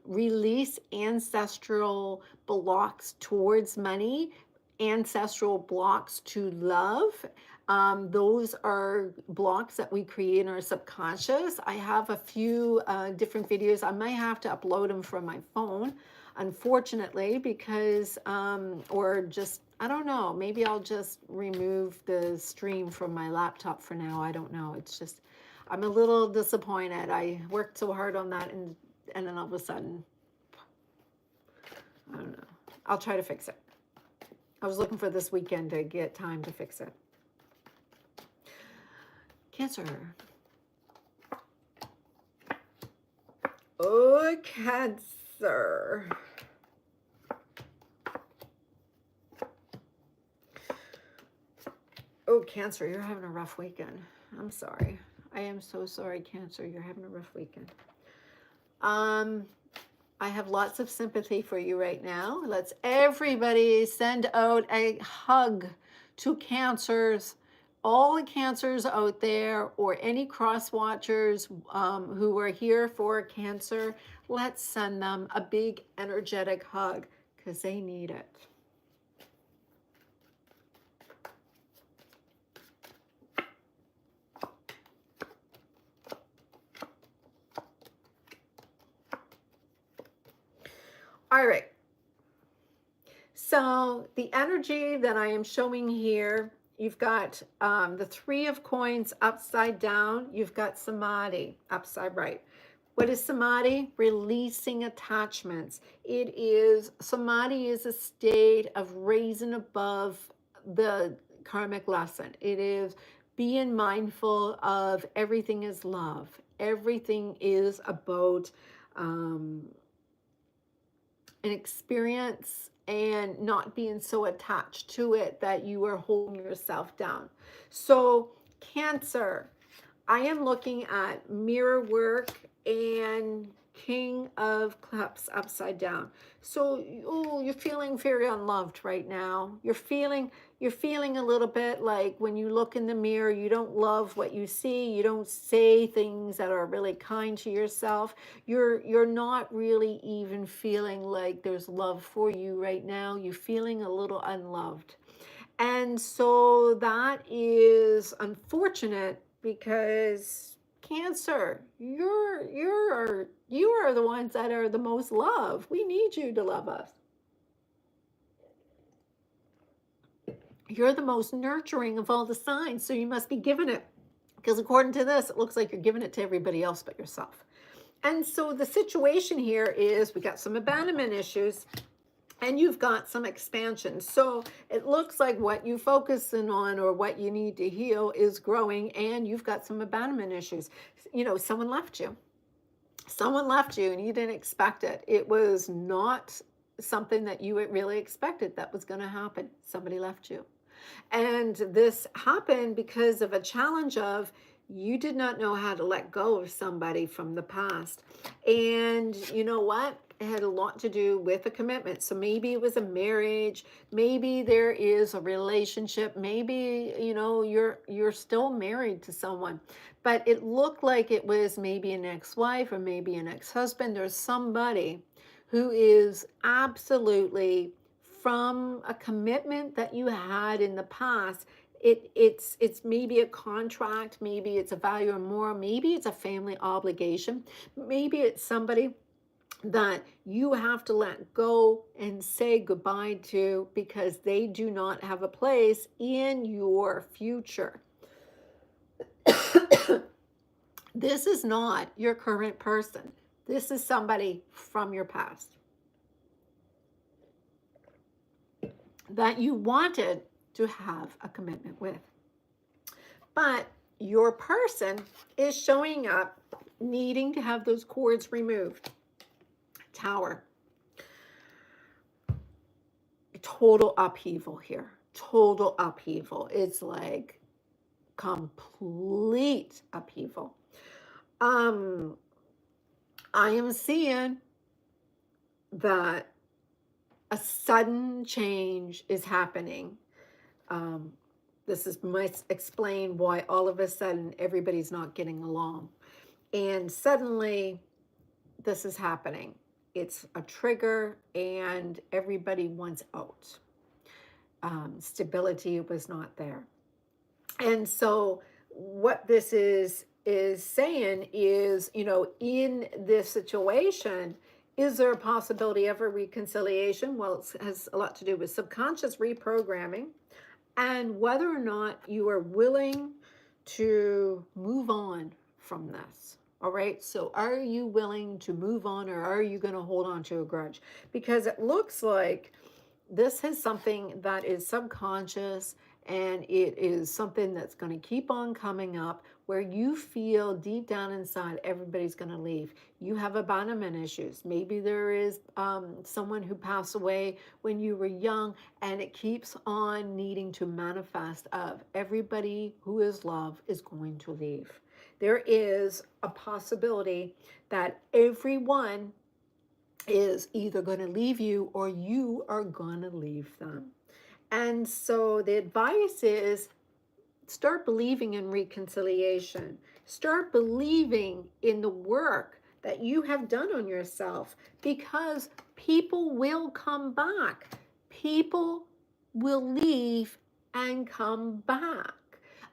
release ancestral blocks towards money, ancestral blocks to love. Those are blocks that we create in our subconscious. I have a few different videos. I might have to upload them from my phone, unfortunately, because, or just, I don't know, maybe I'll just remove the stream from my laptop for now. I don't know. It's just, I'm a little disappointed. I worked so hard on that, and then all of a sudden, I don't know. I'll try to fix it. I was looking for this weekend to get time to fix it. Cancer. Oh, Cancer. Oh, Cancer, you're having a rough weekend. I'm sorry. I am so sorry, Cancer. You're having a rough weekend. I have lots of sympathy for you right now. Let's everybody send out a hug to Cancers, all the Cancers out there, or any cross watchers who are here for Cancer. Let's send them a big energetic hug because they need it. All right. So the energy that I am showing here, you've got the Three of Coins upside down. You've got Samadhi upside right. What is Samadhi? Releasing attachments. It is, Samadhi is a state of raising above the karmic lesson. It is being mindful of everything is love. Everything is about an experience and not being so attached to it that you are holding yourself down. So Cancer, I am looking at mirror work and King of Cups upside down. So you're feeling very unloved right now. You're feeling a little bit like when you look in the mirror, you don't love what you see. You don't say things that are really kind to yourself. You're not really even feeling like there's love for you right now. You're feeling a little unloved. And so that is unfortunate because Cancer, you are the ones that are the most loved. We need you to love us. You're the most nurturing of all the signs, so you must be giving it. Because according to this, it looks like you're giving it to everybody else but yourself. And so the situation here is we got some abandonment issues and you've got some expansion. So it looks like what you focusing on or what you need to heal is growing, and you've got some abandonment issues. You know, someone left you. Someone left you and you didn't expect it. It was not something that you really expected that was going to happen. Somebody left you. And this happened because of a challenge of you did not know how to let go of somebody from the past. And you know what? It had a lot to do with a commitment. So maybe it was a marriage, maybe there is a relationship, maybe you know you're still married to someone, but it looked like it was maybe an ex-wife or maybe an ex-husband. There's somebody who is absolutely from a commitment that you had in the past. It's maybe a contract, maybe it's a value or more, maybe it's a family obligation, maybe it's somebody that you have to let go and say goodbye to because they do not have a place in your future. This is not your current person. This is somebody from your past that you wanted to have a commitment with. But your person is showing up needing to have those cords removed. Tower. Total upheaval here. Total upheaval. It's like complete upheaval. I am seeing that a sudden change is happening. This might explain why all of a sudden everybody's not getting along. And suddenly this is happening. It's a trigger and everybody wants out. Stability was not there. And so what this is saying is, you know, in this situation, is there a possibility of a reconciliation? Well, it has a lot to do with subconscious reprogramming and whether or not you are willing to move on from this. All right. So are you willing to move on, or are you going to hold on to a grudge? Because it looks like this is something that is subconscious, and it is something that's going to keep on coming up, where you feel deep down inside everybody's going to leave. You have abandonment issues. Maybe there is someone who passed away when you were young, and it keeps on needing to manifest of everybody who is loved is going to leave. There is a possibility that everyone is either going to leave you or you are going to leave them. And so the advice is start believing in reconciliation. Start believing in the work that you have done on yourself, because people will come back. People will leave and come back.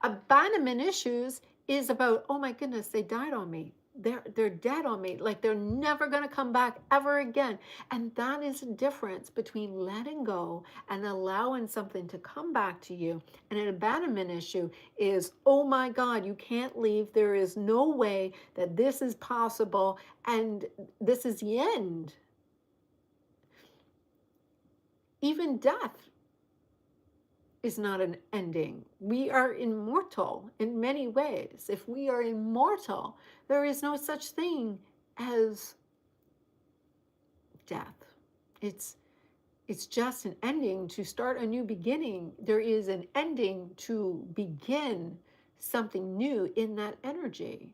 Abandonment issues is about, oh my goodness, they died on me. They're dead on me. Like they're never going to come back ever again. And that is the difference between letting go and allowing something to come back to you. And an abandonment issue is, oh my God, you can't leave. There is no way that this is possible. And this is the end. Even death is not an ending. We are immortal in many ways. If we are immortal, there is no such thing as death. It's just an ending to start a new beginning. There is an ending to begin something new in that energy.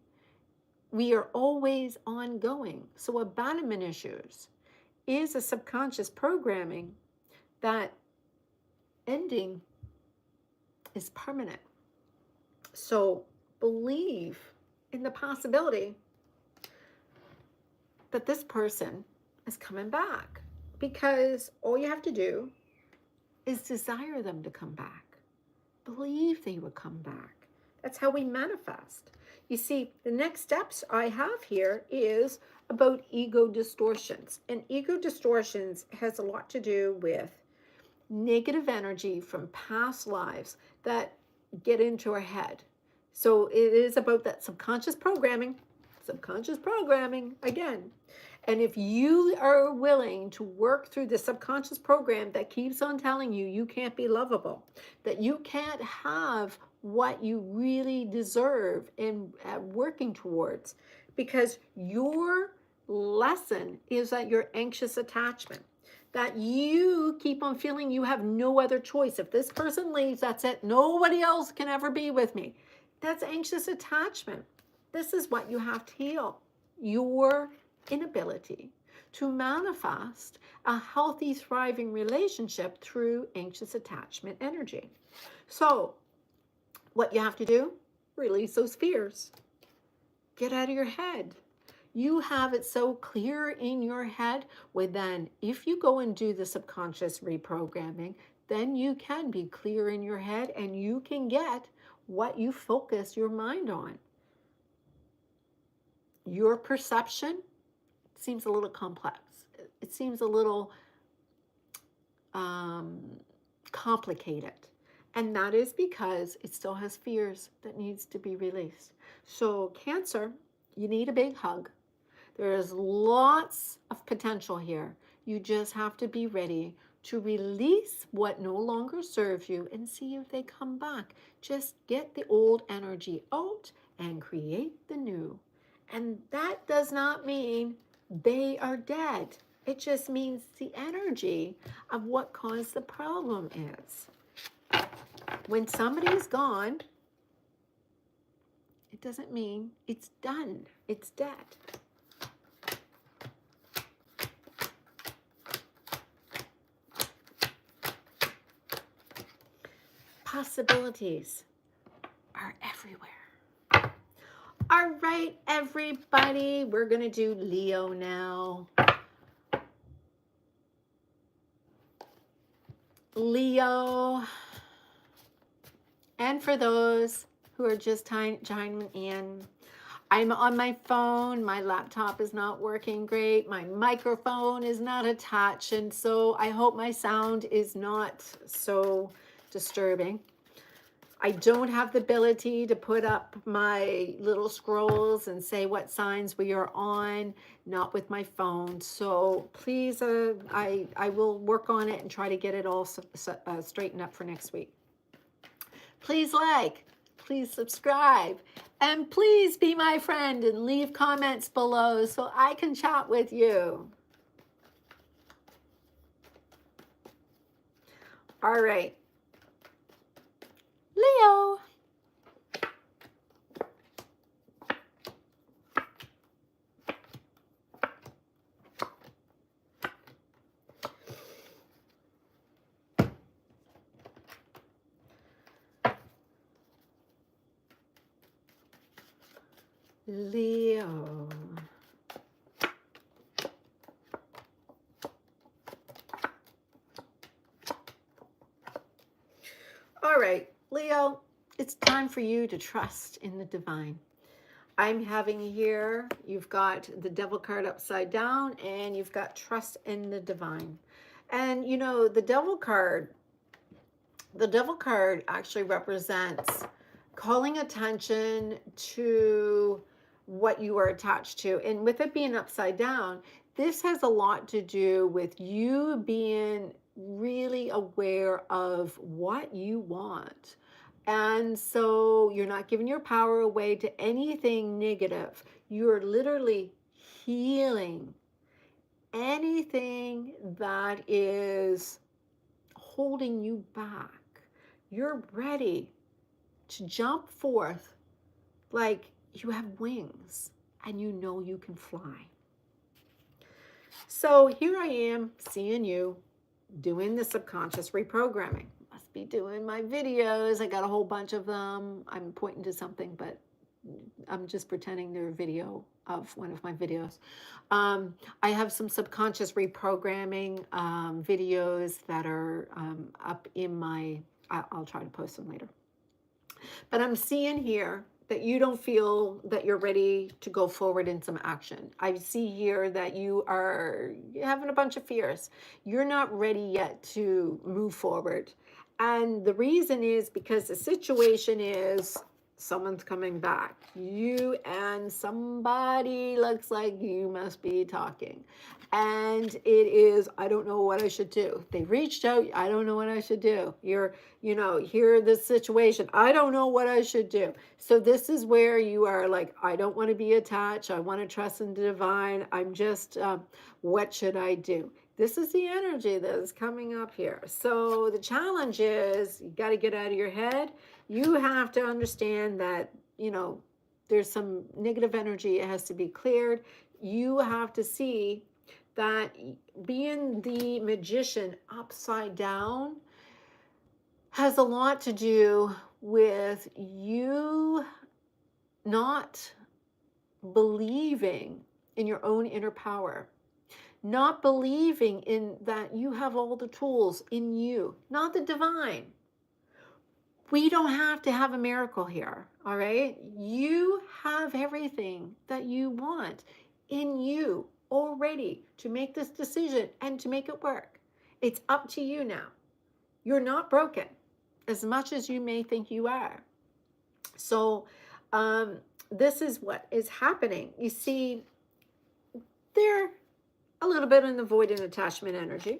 We are always ongoing. So abandonment issues is a subconscious programming that ending is permanent. So believe in the possibility that this person is coming back, because all you have to do is desire them to come back. Believe they will come back. That's how we manifest. You see, the next steps I have here is about ego distortions. And ego distortions has a lot to do with negative energy from past lives that get into our head. So it is about that subconscious programming again. And if you are willing to work through the subconscious program that keeps on telling you you can't be lovable, that you can't have what you really deserve and working towards, because your lesson is that you're anxious attachment, that you keep on feeling you have no other choice. If this person leaves, that's it. Nobody else can ever be with me. That's anxious attachment. This is what you have to heal. Your inability to manifest a healthy, thriving relationship through anxious attachment energy. So what you have to do, release those fears. Get out of your head. You have it so clear in your head, where then if you go and do the subconscious reprogramming, then you can be clear in your head and you can get what you focus your mind on. Your perception seems a little complex. It seems a little complicated. And that is because it still has fears that needs to be released. So Cancer, you need a big hug. There's lots of potential here. You just have to be ready to release what no longer serves you and see if they come back. Just get the old energy out and create the new. And that does not mean they are dead. It just means the energy of what caused the problem is. When somebody's gone, it doesn't mean it's done. It's dead. possibilities are everywhere. All right, everybody, we're going to do Leo now. Leo. And for those who are just chiming in, I'm on my phone. My laptop is not working great. My microphone is not attached. And so I hope my sound is not so disturbing. I don't have the ability to put up my little scrolls and say what signs we are on, not with my phone. So please, I will work on it and try to get it all straightened up for next week. Please like, please subscribe, and please be my friend and leave comments below so I can chat with you. All right. Leo. Leo. All right, Leo, it's time for you to trust in the divine. I'm having here, you've got the devil card upside down and you've got trust in the divine. And you know, the devil card actually represents calling attention to what you are attached to. And with it being upside down, this has a lot to do with you being really aware of what you want. And so you're not giving your power away to anything negative. You're literally healing anything that is holding you back. You're ready to jump forth like you have wings and you know you can fly. So here I am seeing you doing the subconscious reprogramming. Must be doing my videos. I got a whole bunch of them. I'm pointing to something, but I'm just pretending they're a video of one of my videos. I have some subconscious reprogramming videos that are up in my, I'll try to post them later. But I'm seeing here that you don't feel that you're ready to go forward in some action. I see here that you're having a bunch of fears. You're not ready yet to move forward. And the reason is because the situation is someone's coming back. You and somebody looks like you must be talking. And it is, I don't know what I should do. They reached out, I don't know what I should do. Here this situation, I don't know what I should do. So this is where you are like, I don't want to be attached. I want to trust in the divine. I'm just, what should I do? This is the energy that is coming up here. So the challenge is you got to get out of your head. You have to understand that, there's some negative energy. It has to be cleared. You have to see that being the magician upside down has a lot to do with you not believing in your own inner power. Not believing in that you have all the tools in you, not the divine. We don't have to have a miracle here, all right? You have everything that you want in you already to make this decision and to make it work. It's up to you now. You're not broken as much as you may think you are. So this is what is happening. You see, they're a little bit in the void and attachment energy.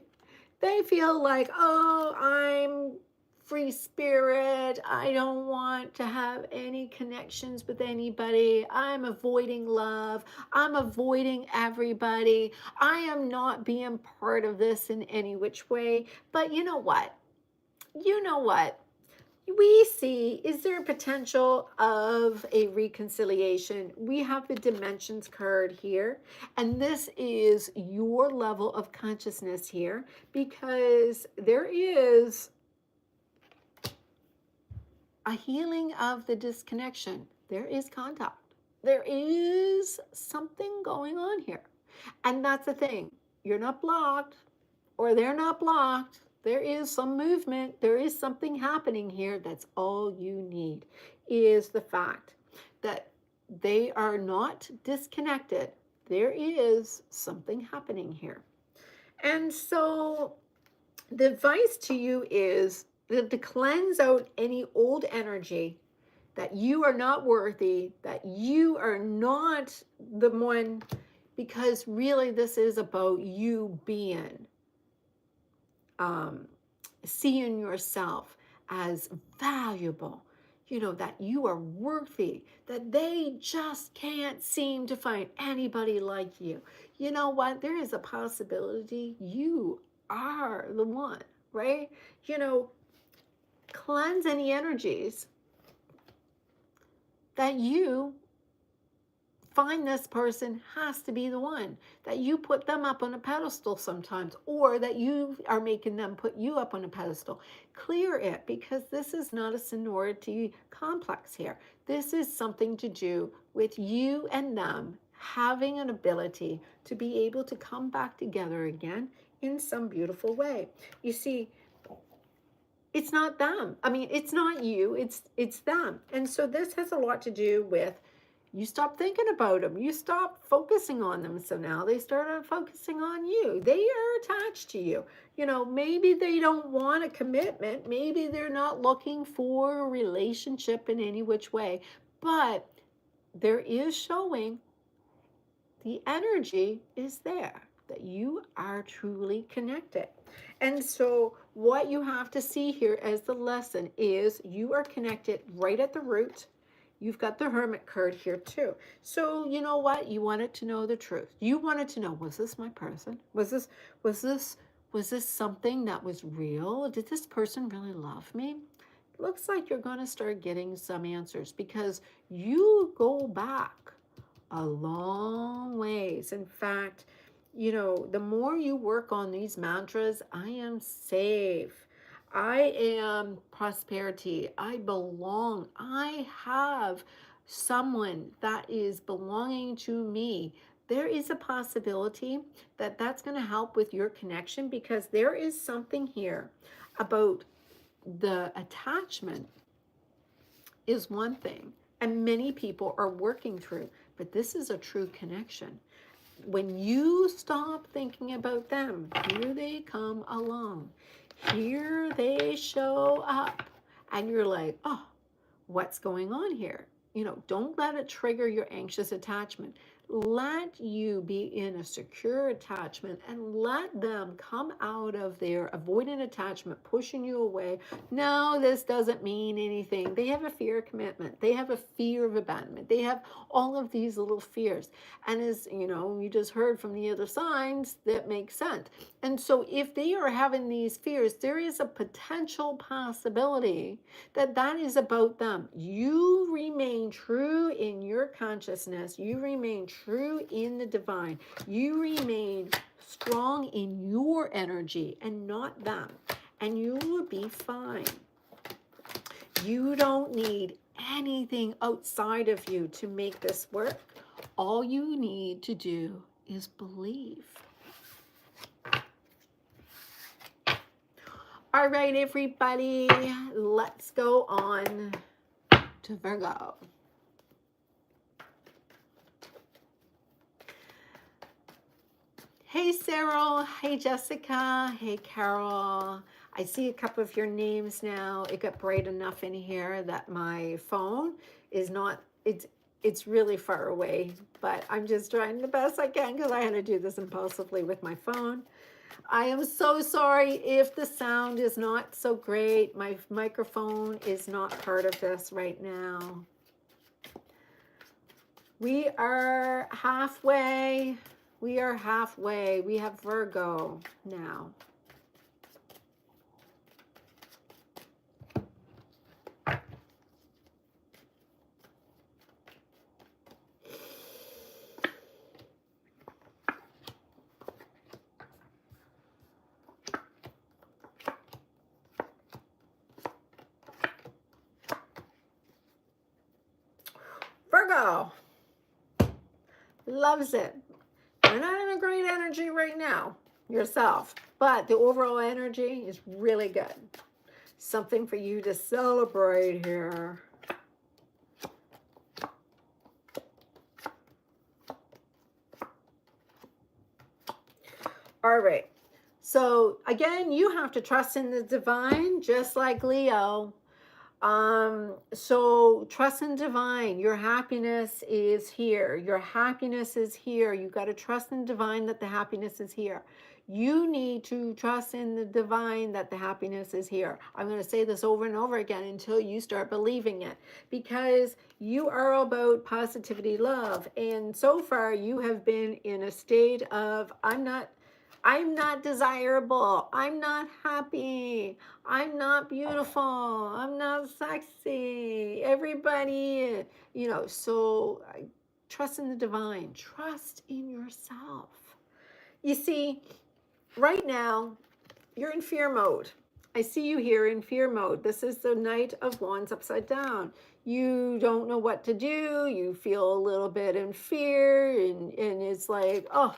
They feel like, oh, I'm free spirit. I don't want to have any connections with anybody. I'm avoiding love. I'm avoiding everybody. I am not being part of this in any which way. But you know what? We see, is there a potential of a reconciliation? We have the dimensions card here, and this is your level of consciousness here, because there is a healing of the disconnection. There is contact. There is something going on here. And that's the thing. You're not blocked, or they're not blocked. There is some movement. There is something happening here. That's all you need, is the fact that they are not disconnected. There is something happening here. And so the advice to you is to cleanse out any old energy, that you are not worthy, that you are not the one, because really this is about you being, seeing yourself as valuable, that you are worthy, that they just can't seem to find anybody like you. You know what? There is a possibility you are the one, right? Cleanse any energies that you find this person has to be the one, that you put them up on a pedestal sometimes, or that you are making them put you up on a pedestal. Clear it, because this is not a seniority complex here. This is something to do with you and them having an ability to be able to come back together again in some beautiful way. You see, it's not them. I mean, it's not you, it's them. And so this has a lot to do with, you stop thinking about them. You stop focusing on them. So now they start focusing on you. They are attached to you. Maybe they don't want a commitment. Maybe they're not looking for a relationship in any which way. But there is showing, the energy is there, that you are truly connected. And so what you have to see here as the lesson is, you are connected right at the root. You've got the Hermit card here too. So you know what? You wanted to know the truth. You wanted to know, was this my person? Was this something that was real? Did this person really love me? Looks like you're going to start getting some answers, because you go back a long ways. In fact, the more you work on these mantras, I am safe, I am prosperity, I belong, I have someone that is belonging to me, there is a possibility that that's going to help with your connection, because there is something here about the attachment is one thing, and many people are working through, but this is a true connection. When you stop thinking about them, here they come along. Here they show up. And you're like, oh, what's going on here? Don't let it trigger your anxious attachment. Let you be in a secure attachment, and let them come out of their avoidant attachment, pushing you away. No, this doesn't mean anything. They have a fear of commitment. They have a fear of abandonment. They have all of these little fears. And as you just heard from the other signs, that makes sense. And so if they are having these fears, there is a potential possibility that that is about them. You remain true in your consciousness. You remain true in the divine. You remain strong in your energy and not them. And you will be fine. You don't need anything outside of you to make this work. All you need to do is believe. All right, everybody, let's go on to Virgo. Hey, Cyril. Hey, Jessica. Hey, Carol. I see a couple of your names now. It got bright enough in here that my phone is not, it's really far away, but I'm just trying the best I can, because I had to do this impulsively with my phone. I am so sorry if the sound is not so great. My microphone is not part of this right now. We are halfway. We are halfway. We have Virgo now. Virgo loves it. You're not in a great energy right now yourself, but the overall energy is really good. Something for you to celebrate here. All right. So again, you have to trust in the divine, just like Leo. So trust in divine. Your happiness is here. Your happiness is here. You got to trust in divine that the happiness is here. You need to trust in the divine that the happiness is here. I'm going to say this over and over again until you start believing it, because you are about positivity, love. And so far you have been in a state of, I'm not desirable. I'm not happy. I'm not beautiful. I'm not sexy. Everybody, so trust in the divine. Trust in yourself. You see, right now, you're in fear mode. I see you here in fear mode. This is the Knight of Wands upside down. You don't know what to do. You feel a little bit in fear, and it's like, oh,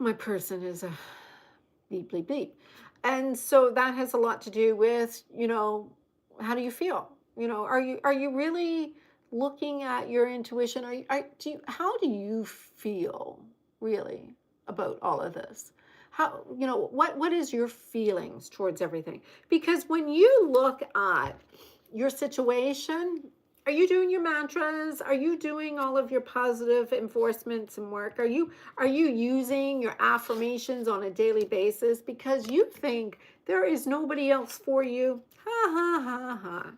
my person is a beep, bleep, bleep. And so that has a lot to do with, how do you feel? Are you really looking at your intuition? How do you feel really about all of this? How, what is your feelings towards everything? Because when you look at your situation, are you doing your mantras? Are you doing all of your positive enforcements and work? Are you using your affirmations on a daily basis because you think there is nobody else for you? Ha ha ha ha.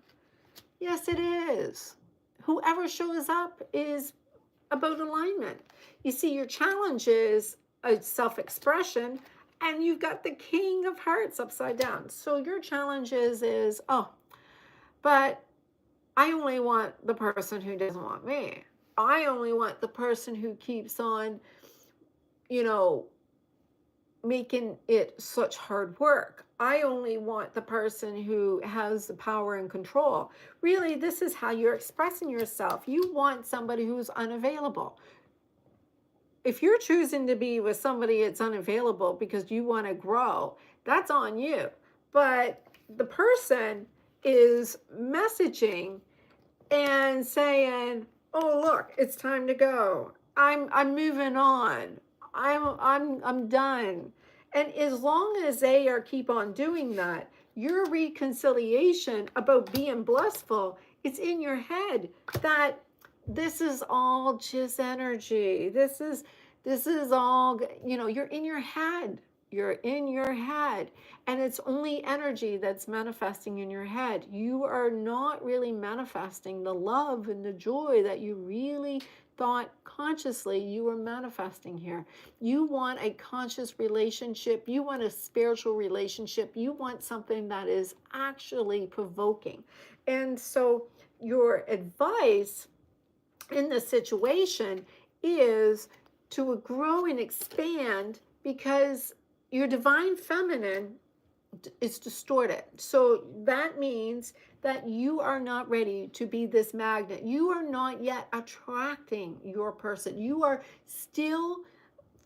Yes, it is. Whoever shows up is about alignment. You see, your challenge is a self-expression, and you've got the King of Hearts upside down. So your challenge is, but I only want the person who doesn't want me. I only want the person who keeps on, making it such hard work. I only want the person who has the power and control. Really, this is how you're expressing yourself. You want somebody who's unavailable. If you're choosing to be with somebody that's unavailable because you want to grow, that's on you. But the person is messaging and saying, "Oh, look, it's time to go. I'm moving on. I'm done." And as long as they keep on doing that, your reconciliation about being blissful, it's in your head that this is all just energy. This is all, you're in your head. You're in your head, and it's only energy that's manifesting in your head. You are not really manifesting the love and the joy that you really thought consciously you were manifesting here. You want a conscious relationship. You want a spiritual relationship. You want something that is actually provoking. And so your advice in this situation is to grow and expand, because your divine feminine is distorted. So that means that you are not ready to be this magnet. You are not yet attracting your person. You are still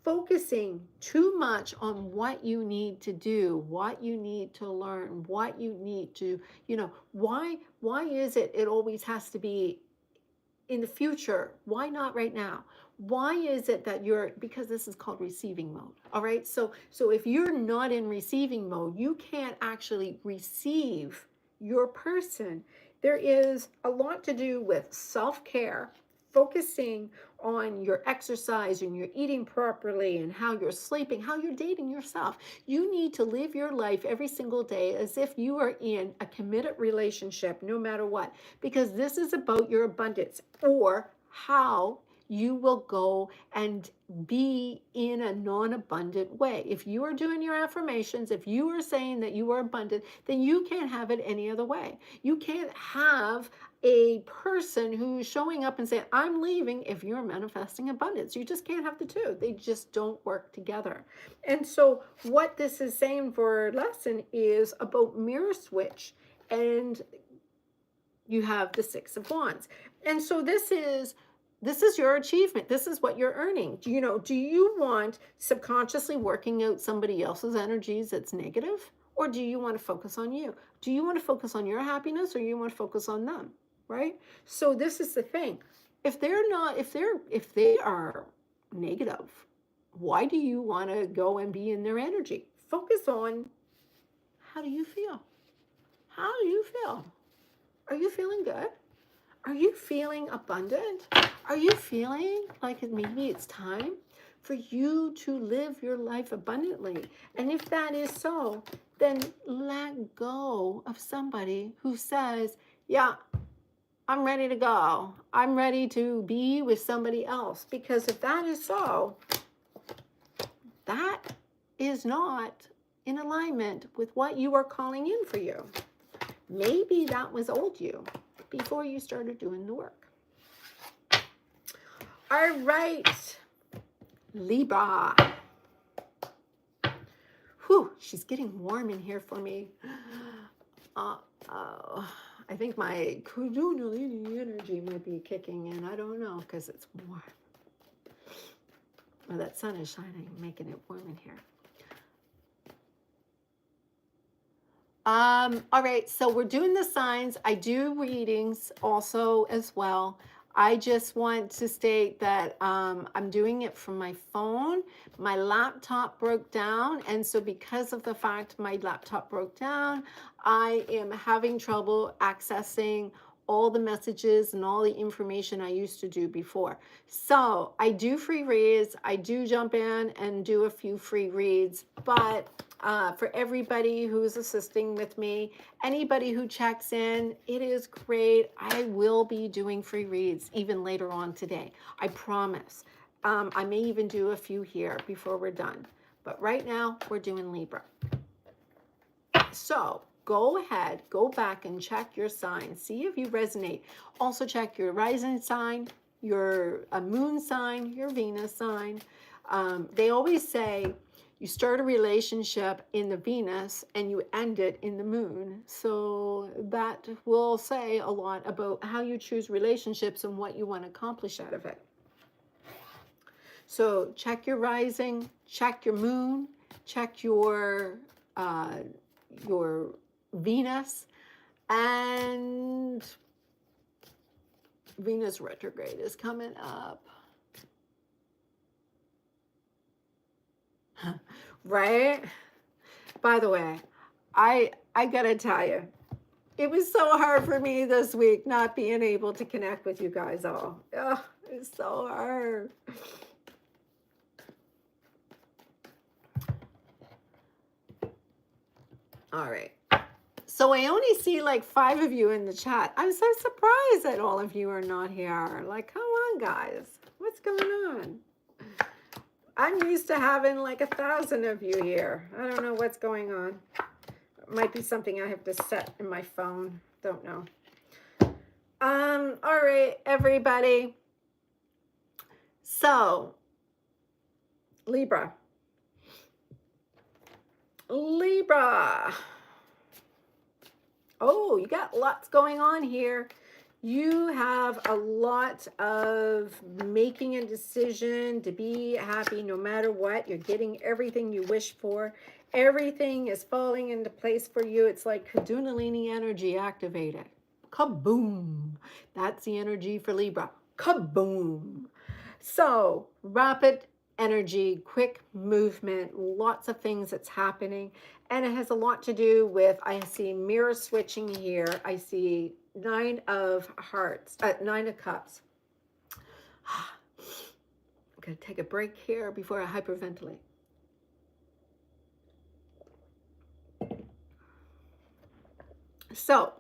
focusing too much on what you need to do, what you need to learn, what you need to, why is it always has to be in the future? Why not right now? Why is it that because this is called receiving mode. All right. So if you're not in receiving mode, you can't actually receive your person. There is a lot to do with self-care, focusing on your exercise and your eating properly and how you're sleeping, how you're dating yourself. You need to live your life every single day as if you are in a committed relationship, no matter what, because this is about your abundance, or how you will go and be in a non-abundant way. If you are doing your affirmations, if you are saying that you are abundant, then you can't have it any other way. You can't have a person who's showing up and saying, "I'm leaving," if you're manifesting abundance. You just can't have the two. They just don't work together. And so what this is saying for our lesson is about mirror switch. And you have the Six of Wands. And so this is your achievement. This is what you're earning. You know, do you want subconsciously working out somebody else's energies that's negative? Or do you want to focus on you? Do you want to focus on your happiness, or you want to focus on them? Right? So this is the thing. If they are negative, why do you want to go and be in their energy? Focus on, how do you feel? How do you feel? Are you feeling good? Are you feeling abundant? Are you feeling like maybe it's time for you to live your life abundantly? And if that is so, then let go of somebody who says, yeah, I'm ready to go. I'm ready to be with somebody else. Because if that is so, that is not in alignment with what you are calling in for you. Maybe that was old you before you started doing the work. All right, Libra. Whew, she's getting warm in here for me. I think my Kundalini energy might be kicking in. I don't know, because it's warm. Well, that sun is shining, making it warm in here. All right, so we're doing the signs. I do readings also as well. I just want to state that I'm doing it from my phone. My laptop broke down, and so because of the fact my laptop broke down, I am having trouble accessing all the messages and all the information I used to do before. So I do free reads. I do jump in and do a few free reads, but for everybody who's assisting with me, anybody who checks in, it is great. I will be doing free reads even later on today. I promise. I may even do a few here before we're done. But right now, we're doing Libra. So go ahead, go back and check your sign. See if you resonate. Also check your rising sign, your moon sign, your Venus sign. They always say, you start a relationship in the Venus and you end it in the moon. So that will say a lot about how you choose relationships and what you want to accomplish out of it. So check your rising, check your moon, check your Venus, and Venus retrograde is coming up. Right? By the way, I gotta tell you, it was so hard for me this week not being able to connect with you guys all. Oh, it's so hard. All right. So I only see like 5 of you in the chat. I'm so surprised that all of you are not here. Like, come on, guys. What's going on? I'm used to having like 1,000 of you here. I don't know what's going on. It might be something I have to set in my phone. Don't know. All right, everybody. So, Libra. Oh, you got lots going on here. You have a lot of making a decision to be happy no matter what. You're getting everything you wish for. Everything is falling into place for you. It's like Kundalini energy activated. Kaboom. That's the energy for Libra. Kaboom. So rapid energy, quick movement, lots of things that's happening. And it has a lot to do with, I see mirror switching here. I see 9 of hearts, 9 of cups. I'm going to take a break here before I hyperventilate. So,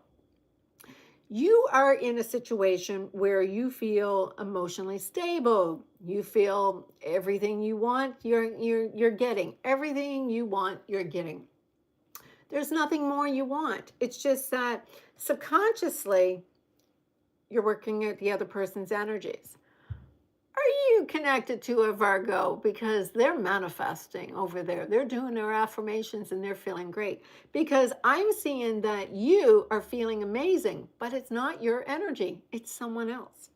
you are in a situation where you feel emotionally stable. You feel everything you want, you're getting. Everything you want, you're getting. There's nothing more you want. It's just that subconsciously, you're working at the other person's energies. Are you connected to a Virgo? Because they're manifesting over there. They're doing their affirmations and they're feeling great. Because I'm seeing that you are feeling amazing, but it's not your energy, it's someone else.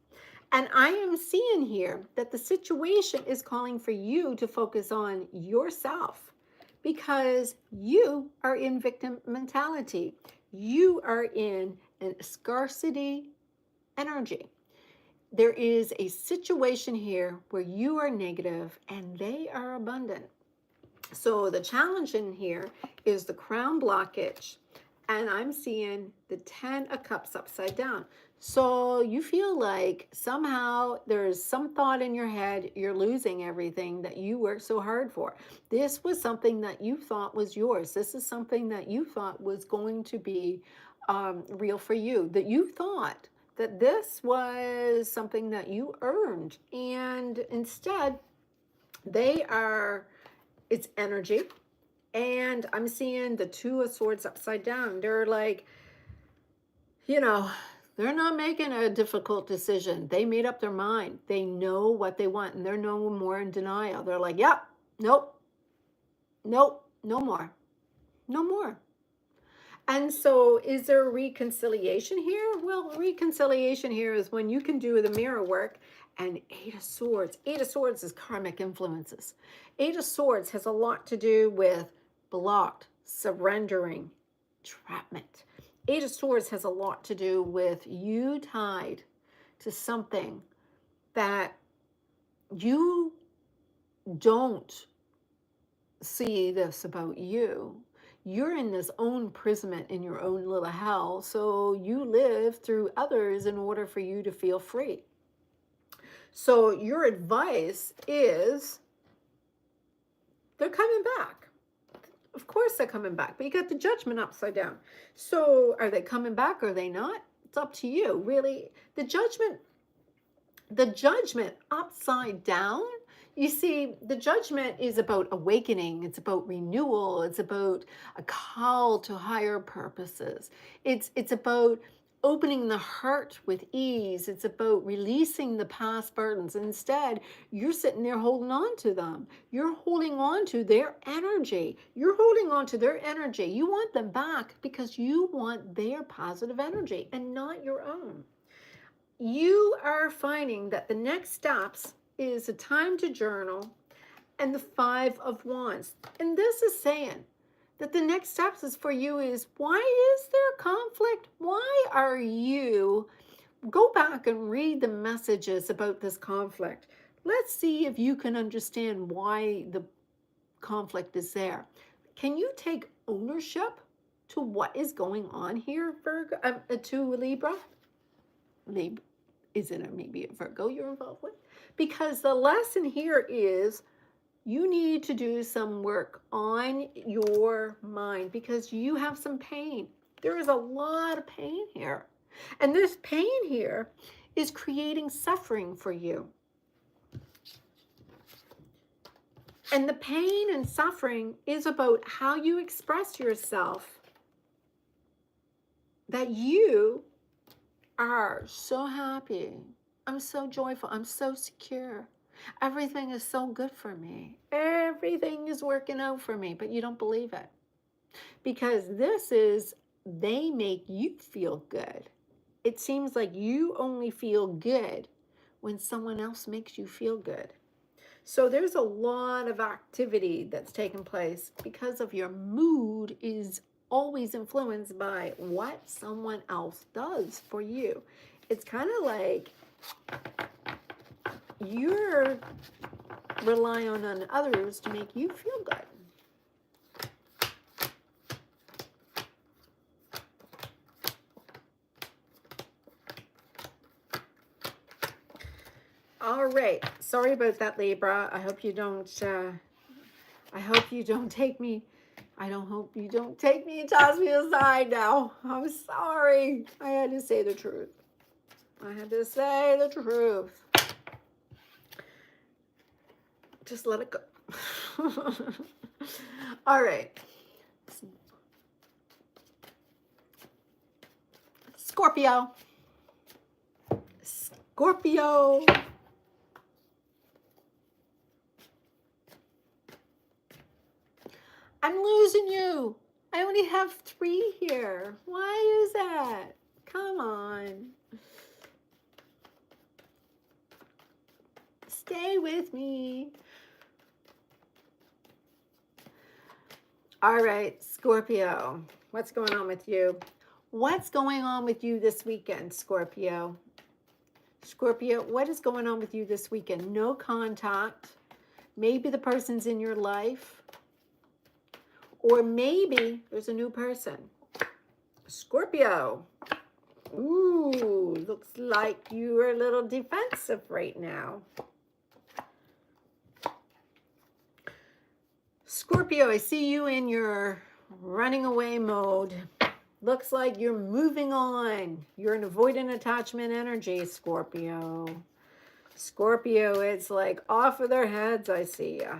And I am seeing here that the situation is calling for you to focus on yourself because you are in victim mentality. You are in a scarcity energy. There is a situation here where you are negative and they are abundant. So the challenge in here is the crown blockage. And I'm seeing the 10 of Cups upside down. So you feel like somehow there's some thought in your head, you're losing everything that you worked so hard for. This was something that you thought was yours. This is something that you thought was going to be real for you, that you thought that this was something that you earned. And instead, it's energy. And I'm seeing the 2 of Swords upside down. They're like, they're not making a difficult decision. They made up their mind. They know what they want and they're no more in denial. They're like, yeah, nope, no more, no more. And so is there a reconciliation here? Well, reconciliation here is when you can do the mirror work. And 8 of Swords. 8 of Swords is karmic influences. 8 of Swords has a lot to do with blocked, surrendering, entrapment. 8 of Swords has a lot to do with you tied to something that you don't see this about you. You're in this own imprisonment in your own little hell, so you live through others in order for you to feel free. So your advice is they're coming back. Of course they're coming back, but you got the Judgment upside down. So are they coming back or are they not? It's up to you, really. The judgment upside down. You see, the Judgment is about awakening. It's about renewal. It's about a call to higher purposes. It's about opening the heart with ease. It's about releasing the past burdens. Instead, you're sitting there holding on to them. You're holding on to their energy. You're holding on to their energy. You want them back because you want their positive energy and not your own. You are finding that the next steps is a time to journal and the 5 of Wands. And this is saying that the next steps is for you is, why is there conflict? Why are you, go back and read the messages about this conflict. Let's see if you can understand why the conflict is there. Can you take ownership to what is going on here, Virgo, to Libra? Is it maybe a Virgo you're involved with? Because the lesson here is you need to do some work on your mind because you have some pain. There is a lot of pain here. And this pain here is creating suffering for you. And the pain and suffering is about how you express yourself. That you are so happy. I'm so joyful. I'm so secure. Everything is so good for me. Everything is working out for me, but you don't believe it. Because they make you feel good. It seems like you only feel good when someone else makes you feel good. So there's a lot of activity that's taking place because of your mood is always influenced by what someone else does for you. It's kind of like you're relying on others to make you feel good. All right. Sorry about that, Libra. I hope you don't take me. I don't hope you don't take me and toss me aside now. I'm sorry. I had to say the truth. I had to say the truth. Just let it go. All right. Scorpio. Scorpio. I'm losing you. I only have 3 here. Why is that? Come on. Stay with me. All right, Scorpio. What's going on with you? What's going on with you this weekend, Scorpio? Scorpio, what is going on with you this weekend? No contact. Maybe the person's in your life. Or maybe there's a new person. Scorpio. Ooh, looks like you're a little defensive right now. Scorpio, I see you in your running away mode. Looks like you're moving on. You're an avoidant attachment energy, Scorpio. Scorpio, it's like off of their heads, I see ya.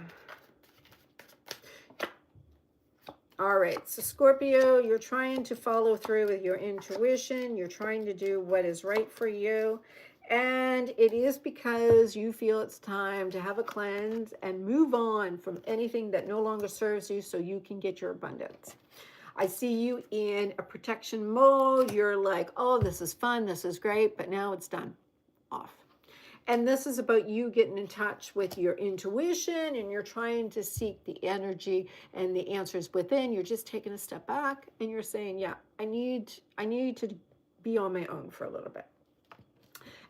All right, so Scorpio, you're trying to follow through with your intuition. You're trying to do what is right for you. And it is because you feel it's time to have a cleanse and move on from anything that no longer serves you so you can get your abundance. I see you in a protection mode. You're like, oh, this is fun. This is great. But now it's done. Off. And this is about you getting in touch with your intuition, and you're trying to seek the energy and the answers within. You're just taking a step back and you're saying, yeah, I need to be on my own for a little bit.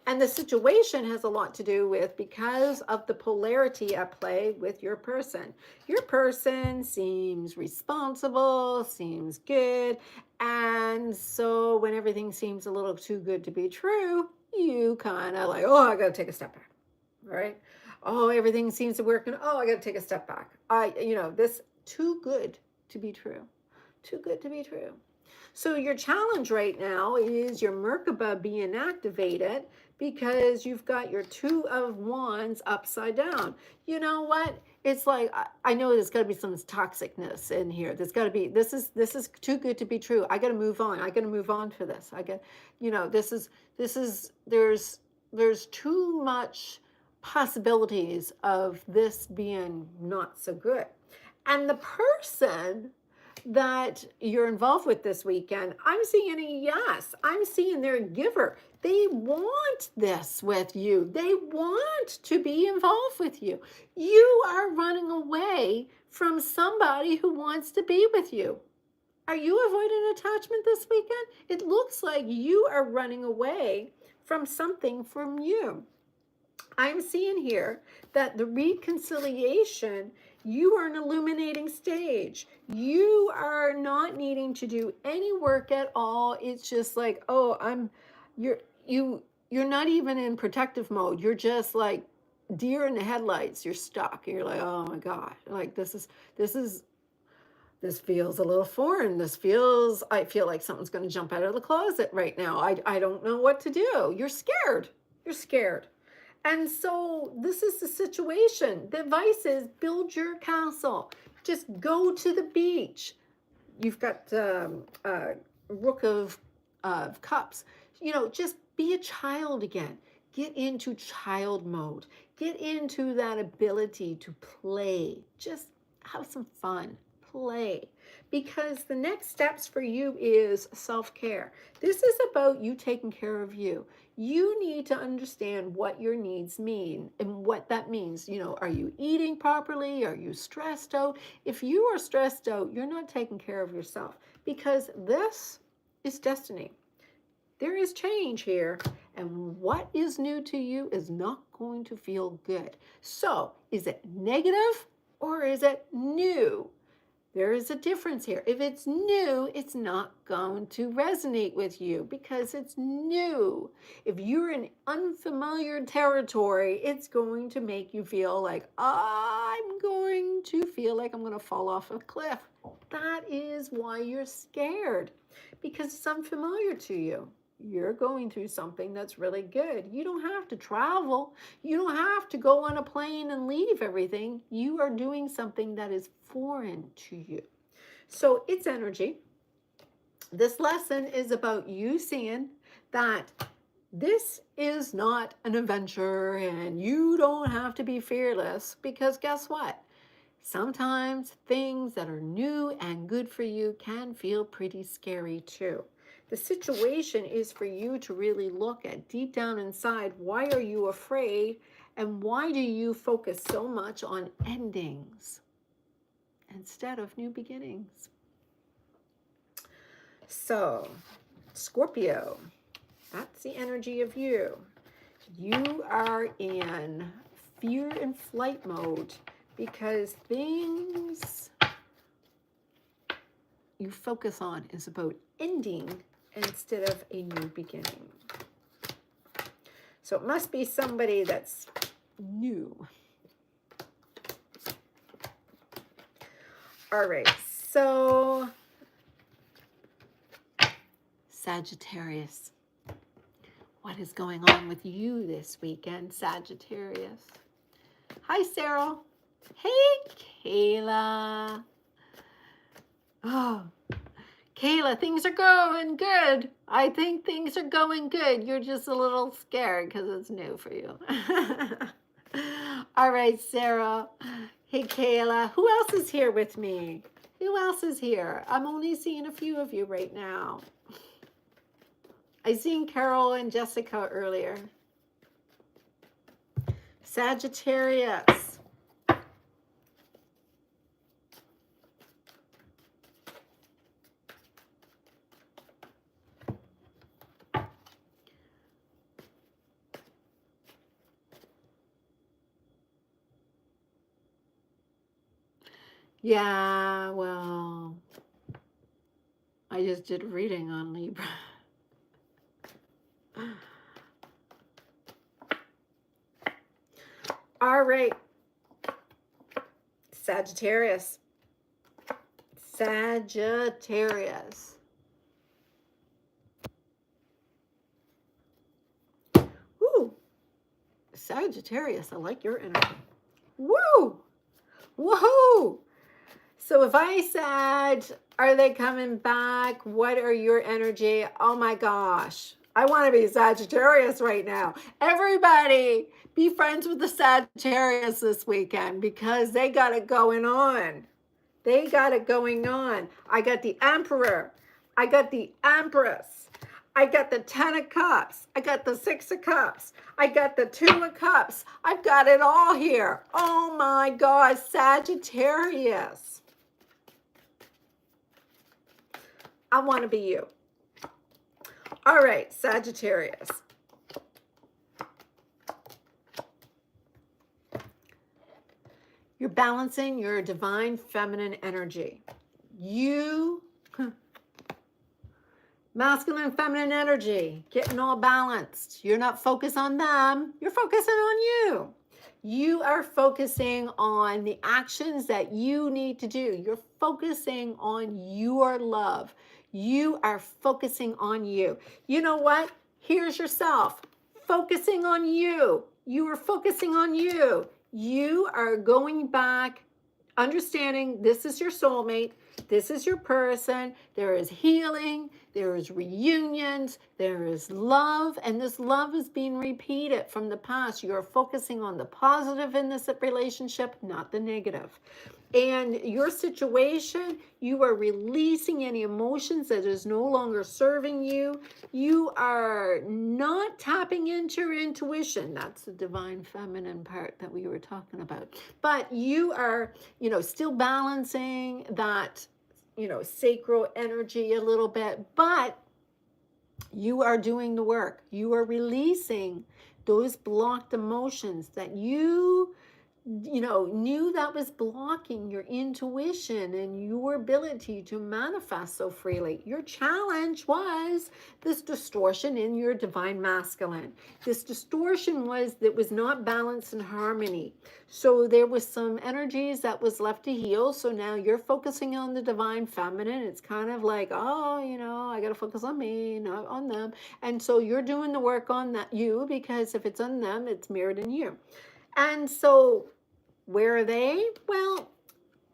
And the situation has a lot to do with, because of the polarity at play with your person. Your person seems responsible, seems good. And so when everything seems a little too good to be true, you kind of like, oh, I got to take a step back. All right. Oh, everything seems to work. And oh, I got to take a step back. This too good to be true. Too good to be true. So your challenge right now is your Merkaba being activated because you've got your 2 of Wands upside down. You know what? It's like, I know there's got to be some toxicness in here. There's got to be, this is too good to be true. I got to move on. I got to move on for this. There's too much possibilities of this being not so good. And the person that you're involved with this weekend, I'm seeing a yes. I'm seeing they're a giver. They want this with you. They want to be involved with you. You are running away from somebody who wants to be with you. Are you avoiding attachment this weekend? It looks like you are running away from something from you. I'm seeing here that the reconciliation, you are an illuminating stage. You are not needing to do any work at all. It's just like, oh, you're not even in protective mode. You're just like deer in the headlights. You're stuck. You're like, oh my God, like this feels a little foreign. I feel like something's going to jump out of the closet right now. I don't know what to do. You're scared. You're scared. And so this is the situation. The advice is build your castle. Just go to the beach. You've got Rook of Cups. Just be a child again. Get into child mode. Get into that ability to play. Just have some fun. Play. Because the next steps for you is self-care. This is about you taking care of you. You need to understand what your needs mean and what that means. Are you eating properly? Are you stressed out? If you are stressed out, you're not taking care of yourself, because this is destiny. There is change here, and what is new to you is not going to feel good. So, is it negative or is it new? There is a difference here. If it's new, it's not going to resonate with you because it's new. If you're in unfamiliar territory, it's going to make you feel like, I'm going to feel like I'm going to fall off a cliff. That is why you're scared, because it's unfamiliar to you. You're going through something that's really good. You don't have to travel. You don't have to go on a plane and leave everything. You are doing something that is foreign to you. So it's energy. This lesson is about you seeing that this is not an adventure and you don't have to be fearless, because guess what? Sometimes things that are new and good for you can feel pretty scary too. The situation is for you to really look at deep down inside, why are you afraid and why do you focus so much on endings instead of new beginnings? So, Scorpio, that's the energy of you. You are in fear and flight mode because things you focus on is about ending instead of a new beginning. So it must be somebody that's new. All right, so Sagittarius. What is going on with you this weekend, Sagittarius? Hi, Sarah. Hey, Kayla. Oh, Kayla, things are going good. I think things are going good. You're just a little scared because it's new for you. All right, Sarah. Hey, Kayla. Who else is here with me? Who else is here? I'm only seeing a few of you right now. I seen Carol and Jessica earlier. Sagittarius. Yeah, well, I just did a reading on Libra. All right. Sagittarius. Sagittarius. Woo. Sagittarius, I like your energy. Woo. Woohoo. So if I said, are they coming back? What are your energy? Oh my gosh. I want to be Sagittarius right now. Everybody be friends with the Sagittarius this weekend because they got it going on. They got it going on. I got the Emperor. I got the Empress. I got the 10 of Cups. I got the 6 of Cups. I got the 2 of Cups. I've got it all here. Oh my God, Sagittarius. I want to be you. All right, Sagittarius. You're balancing your divine feminine energy. You, masculine feminine energy, getting all balanced. You're not focused on them. You're focusing on you. You are focusing on the actions that you need to do. You're focusing on your love. You are focusing on you. You know what? Here's yourself focusing on you. You are focusing on you. You are going back, understanding this is your soulmate. This is your person. There is healing. There is reunions. There is love. And this love is being repeated from the past. You're focusing on the positive in this relationship, not the negative. And your situation, you are releasing any emotions that is no longer serving you. You are not tapping into your intuition. That's the divine feminine part that we were talking about. But you are, still balancing that, sacral energy a little bit, but you are doing the work. You are releasing those blocked emotions that you knew that was blocking your intuition and your ability to manifest so freely. Your challenge was this distortion in your divine masculine. This distortion was not balanced and harmony. So there was some energies that was left to heal. So now you're focusing on the divine feminine. It's kind of like, I got to focus on me, not on them. And so you're doing the work on that because if it's on them, it's mirrored in you. And so where are they? Well,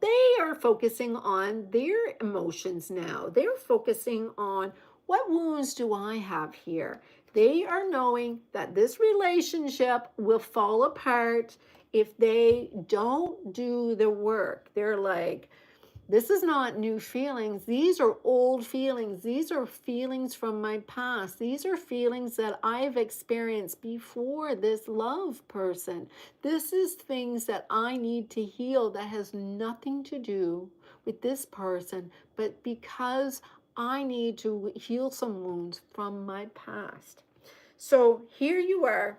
they are focusing on their emotions now. They're focusing on what wounds do I have here? They are knowing that this relationship will fall apart if they don't do the work. They're like, this is not new feelings. These are old feelings. These are feelings from my past. These are feelings that I've experienced before this love person. This is things that I need to heal that has nothing to do with this person, but because I need to heal some wounds from my past. So here you are.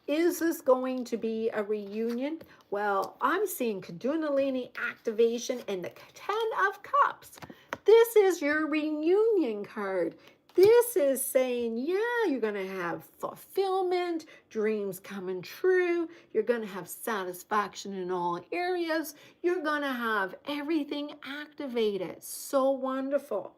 Is this going to be a reunion? Well, I'm seeing Kundalini activation and the Ten of Cups. This is your reunion card. This is saying, yeah, you're going to have fulfillment, dreams coming true. You're going to have satisfaction in all areas. You're going to have everything activated. So wonderful.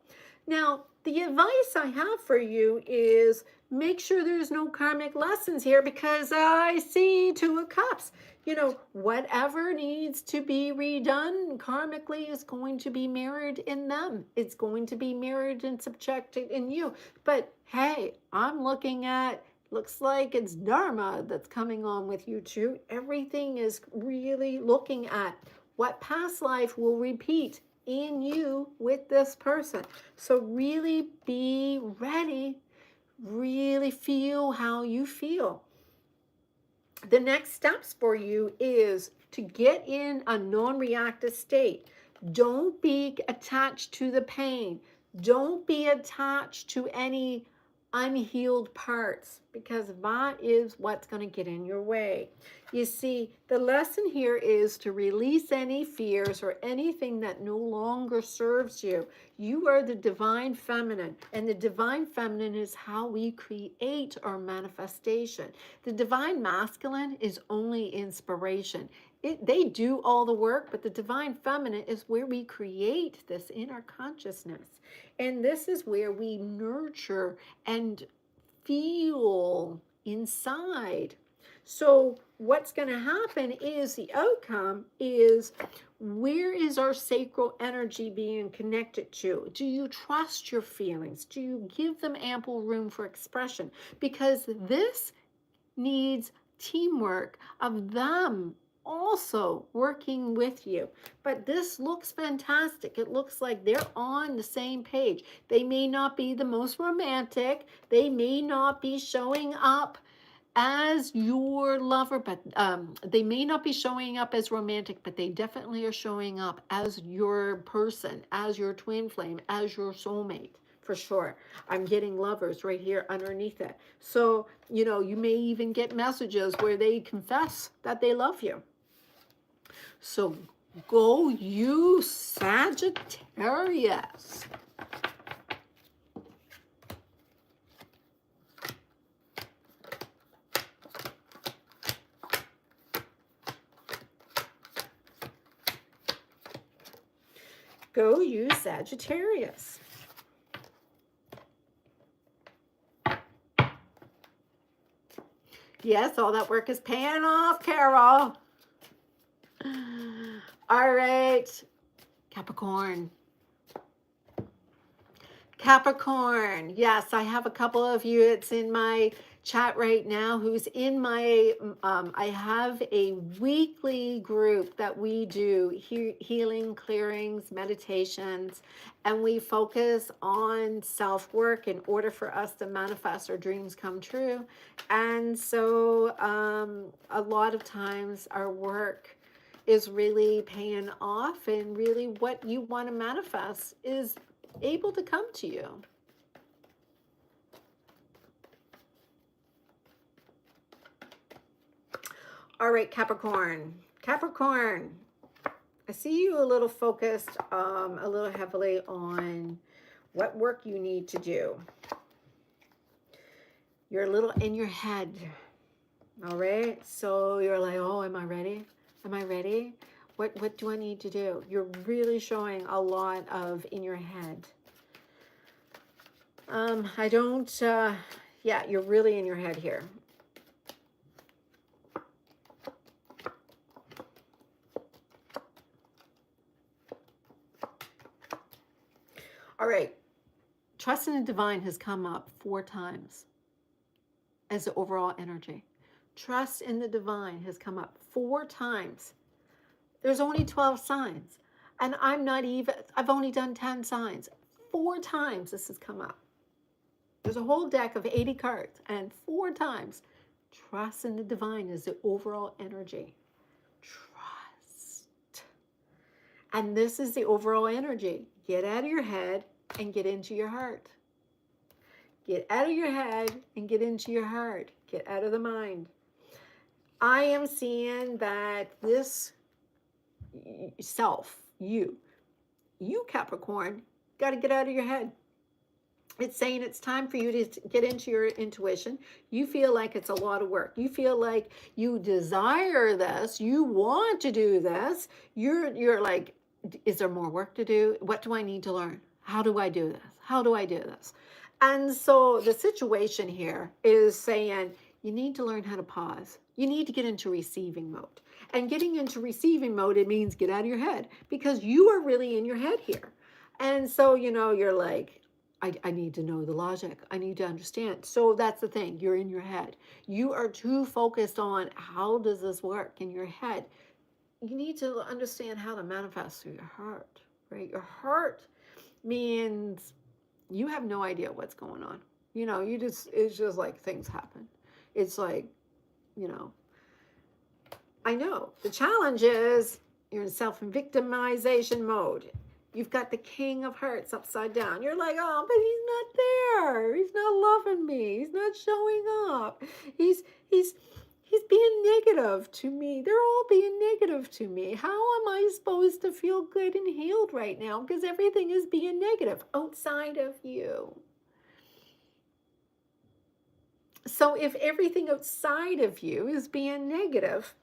Now, the advice I have for you is make sure there's no karmic lessons here, because I see Two of Cups. You know, whatever needs to be redone karmically is going to be mirrored in them. It's going to be mirrored and subjected in you. But hey, I'm looking at, looks like it's Dharma that's coming on with you too. Everything is really looking at what past life will repeat in you with this person. So really be ready. Really feel how you feel. The next steps for you is to get in a non-reactive state. Don't be attached to the pain. Don't be attached to any unhealed parts, because that is what's going to get in your way. You see, the lesson here is to release any fears or anything that no longer serves you. You are the divine feminine, and the divine feminine is how we create our manifestation. The divine masculine is only inspiration. They do all the work, but the divine feminine is where we create this inner consciousness. And this is where we nurture and feel inside. So what's going to happen is the outcome is, where is our sacral energy being connected to? Do you trust your feelings? Do you give them ample room for expression? Because this needs teamwork of them also working with you. But this looks fantastic. It looks like they're on the same page. They may not be the most romantic. They may not be showing up as your lover, but they may not be showing up as romantic, but they definitely are showing up as your person, as your twin flame, as your soulmate. For sure. I'm getting lovers right here underneath it. So, you know, you may even get messages where they confess that they love you. So go you, Sagittarius. Go you, Sagittarius. Yes, all that work is paying off, Carol. All right, Capricorn. Capricorn. Yes, I have a couple of you. It's in my chat right now who's in my, I have a weekly group that we do healing, clearings, meditations, and we focus on self-work in order for us to manifest our dreams come true. And so a lot of times our work is really paying off, and really what you want to manifest is able to come to you. All right, Capricorn. Capricorn, I see you a little focused, a little heavily on what work you need to do. You're a little in your head. All right, so you're like, oh, am I ready? Am I ready? What do I need to do? You're really showing a lot of in your head. I don't, yeah, you're really in your head here. All right. Trust in the divine has come up 4 times. as the overall energy. Trust in the divine has come up 4 times. There's only 12 signs. And I've only done 10 signs. 4 times this has come up. There's a whole deck of 80 cards, and 4 times, trust in the divine is the overall energy. Trust. And this is the overall energy. Get out of your head and get into your heart. Get out of your head and get into your heart. Get out of the mind. I am seeing that this self, you Capricorn, got to get out of your head. It's saying it's time for you to get into your intuition. You feel like it's a lot of work. You feel like you desire this. You want to do this. You're like, is there more work to do? What do I need to learn? How do I do this? How do I do this? And so the situation here is saying you need to learn how to pause. You need to get into receiving mode. And getting into receiving mode, it means get out of your head, because you are really in your head here. And so, you're like, I need to know the logic. I need to understand. So that's the thing. You're in your head. You are too focused on how does this work in your head. You need to understand how to manifest through your heart, right? Your heart means you have no idea what's going on. It's just like things happen. It's like, I know. The challenge is you're in self-victimization mode. You've got the King of Hearts upside down. You're like, oh, but he's not there. He's not loving me. He's not showing up. He's being negative to me. They're all being negative to me. How am I supposed to feel good and healed right now? Because everything is being negative outside of you. So if everything outside of you is being negative,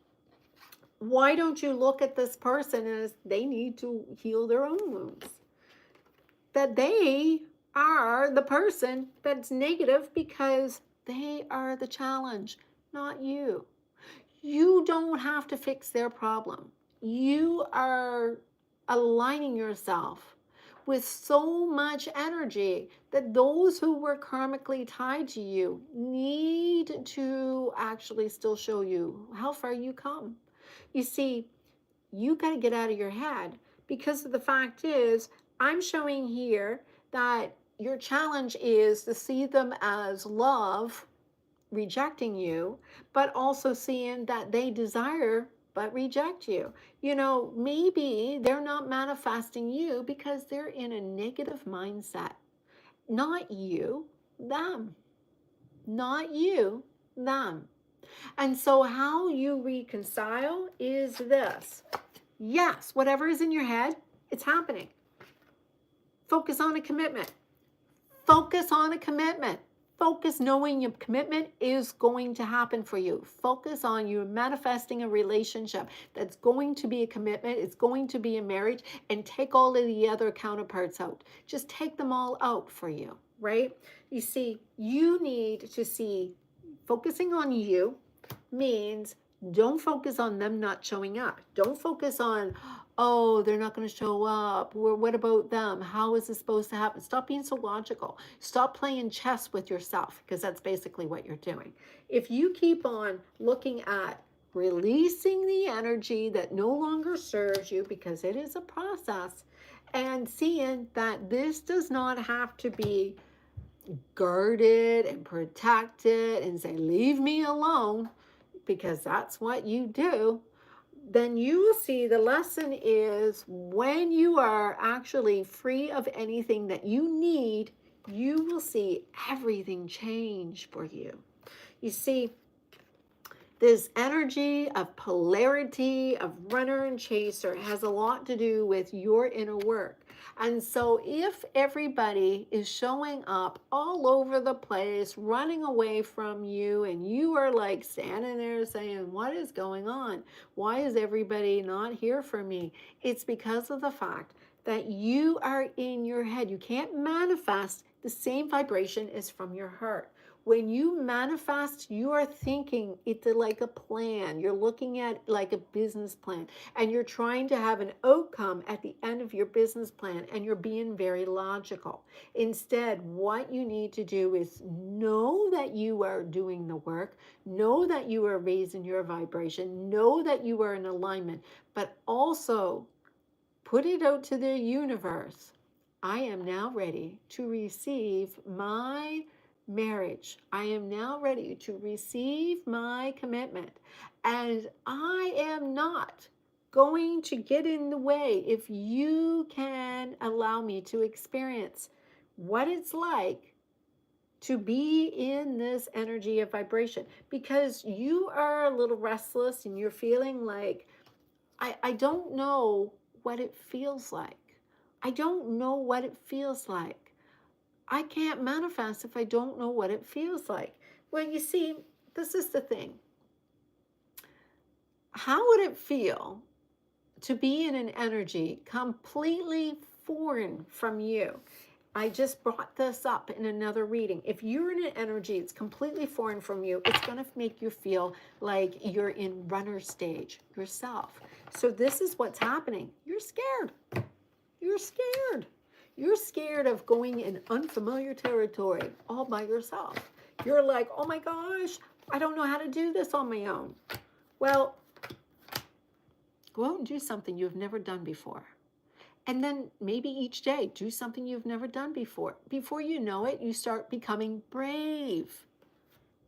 why don't you look at this person as they need to heal their own wounds? That they are the person that's negative because they are the challenge, not you. You don't have to fix their problem. You are aligning yourself with so much energy that those who were karmically tied to you need to actually still show you how far you come. You see, you got to get out of your head, because the fact is, I'm showing here that your challenge is to see them as love, rejecting you, but also seeing that they desire but reject you. Maybe they're not manifesting you because they're in a negative mindset. Not you, them. Not you, them. And so how you reconcile is this. Yes, whatever is in your head, it's happening. Focus on a commitment. Focus on a commitment. Focus knowing your commitment is going to happen for you. Focus on you manifesting a relationship that's going to be a commitment. It's going to be a marriage, and take all of the other counterparts out. Just take them all out for you, right? You see, you need to see focusing on you means don't focus on them not showing up. Don't focus on, oh, they're not going to show up. What about them? How is this supposed to happen? Stop being so logical. Stop playing chess with yourself, because that's basically what you're doing. If you keep on looking at releasing the energy that no longer serves you, because it is a process, and seeing that this does not have to be guarded and protected and say, leave me alone, because that's what you do, then you will see the lesson is when you are actually free of anything that you need, you will see everything change for you. You see, this energy of polarity, of runner and chaser, has a lot to do with your inner work. And so if everybody is showing up all over the place, running away from you, and you are like standing there saying, what is going on? Why is everybody not here for me? It's because of the fact that you are in your head. You can't manifest the same vibration as from your heart. When you manifest, you are thinking it's like a plan. You're looking at like a business plan, and you're trying to have an outcome at the end of your business plan, and you're being very logical. Instead, what you need to do is know that you are doing the work, know that you are raising your vibration, know that you are in alignment, but also put it out to the universe. I am now ready to receive my marriage. I am now ready to receive my commitment. And I am not going to get in the way if you can allow me to experience what it's like to be in this energy of vibration, because you are a little restless and you're feeling like, I don't know what it feels like. I don't know what it feels like. I can't manifest if I don't know what it feels like. Well, you see, this is the thing. How would it feel to be in an energy completely foreign from you? I just brought this up in another reading. If you're in an energy it's completely foreign from you, it's going to make you feel like you're in runner stage yourself. So this is what's happening. You're scared. You're scared. You're scared of going in unfamiliar territory all by yourself. You're like, oh my gosh, I don't know how to do this on my own. Well, go out and do something you've never done before. And then maybe each day, do something you've never done before. Before you know it, you start becoming brave.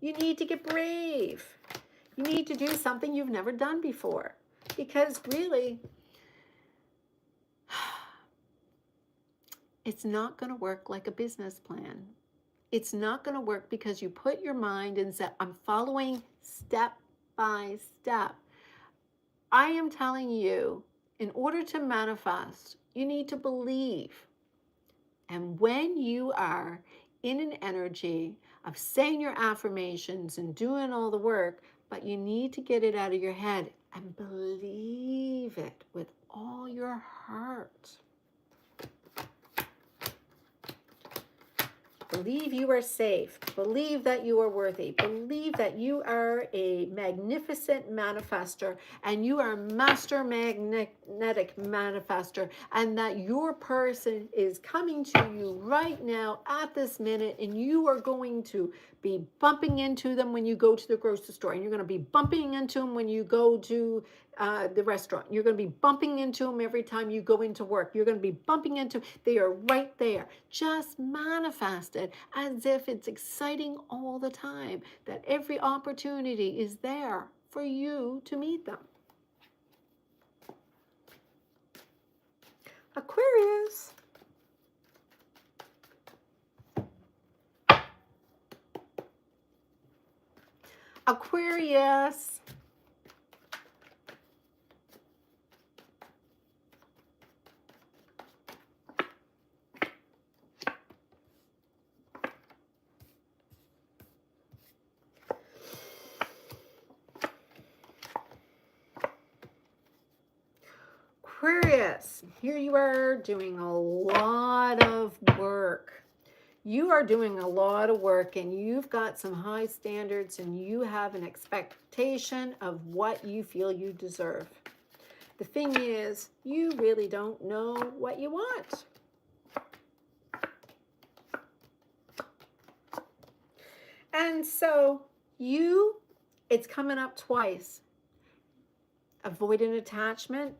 You need to get brave. You need to do something you've never done before. Because really, it's not going to work like a business plan. It's not going to work because you put your mind and say, I'm following step by step. I am telling you, in order to manifest, you need to believe. And when you are in an energy of saying your affirmations and doing all the work, but you need to get it out of your head and believe it with all your heart. Believe you are safe. Believe that you are worthy. Believe that you are a magnificent manifester and you are a master magnetic manifester, and that your person is coming to you right now at this minute, and you are going to be bumping into them when you go to the grocery store, and you're going to be bumping into them when you go to the restaurant. You're going to be bumping into them every time you go into work. You're going to be bumping into, they are right there. Just manifest it as if it's exciting all the time, that every opportunity is there for you to meet them. Aquarius. Aquarius. Aquarius, here you are doing a lot of work. You are doing a lot of work, and you've got some high standards, and you have an expectation of what you feel you deserve. The thing is, you really don't know what you want. And so it's coming up twice. Avoidant attachment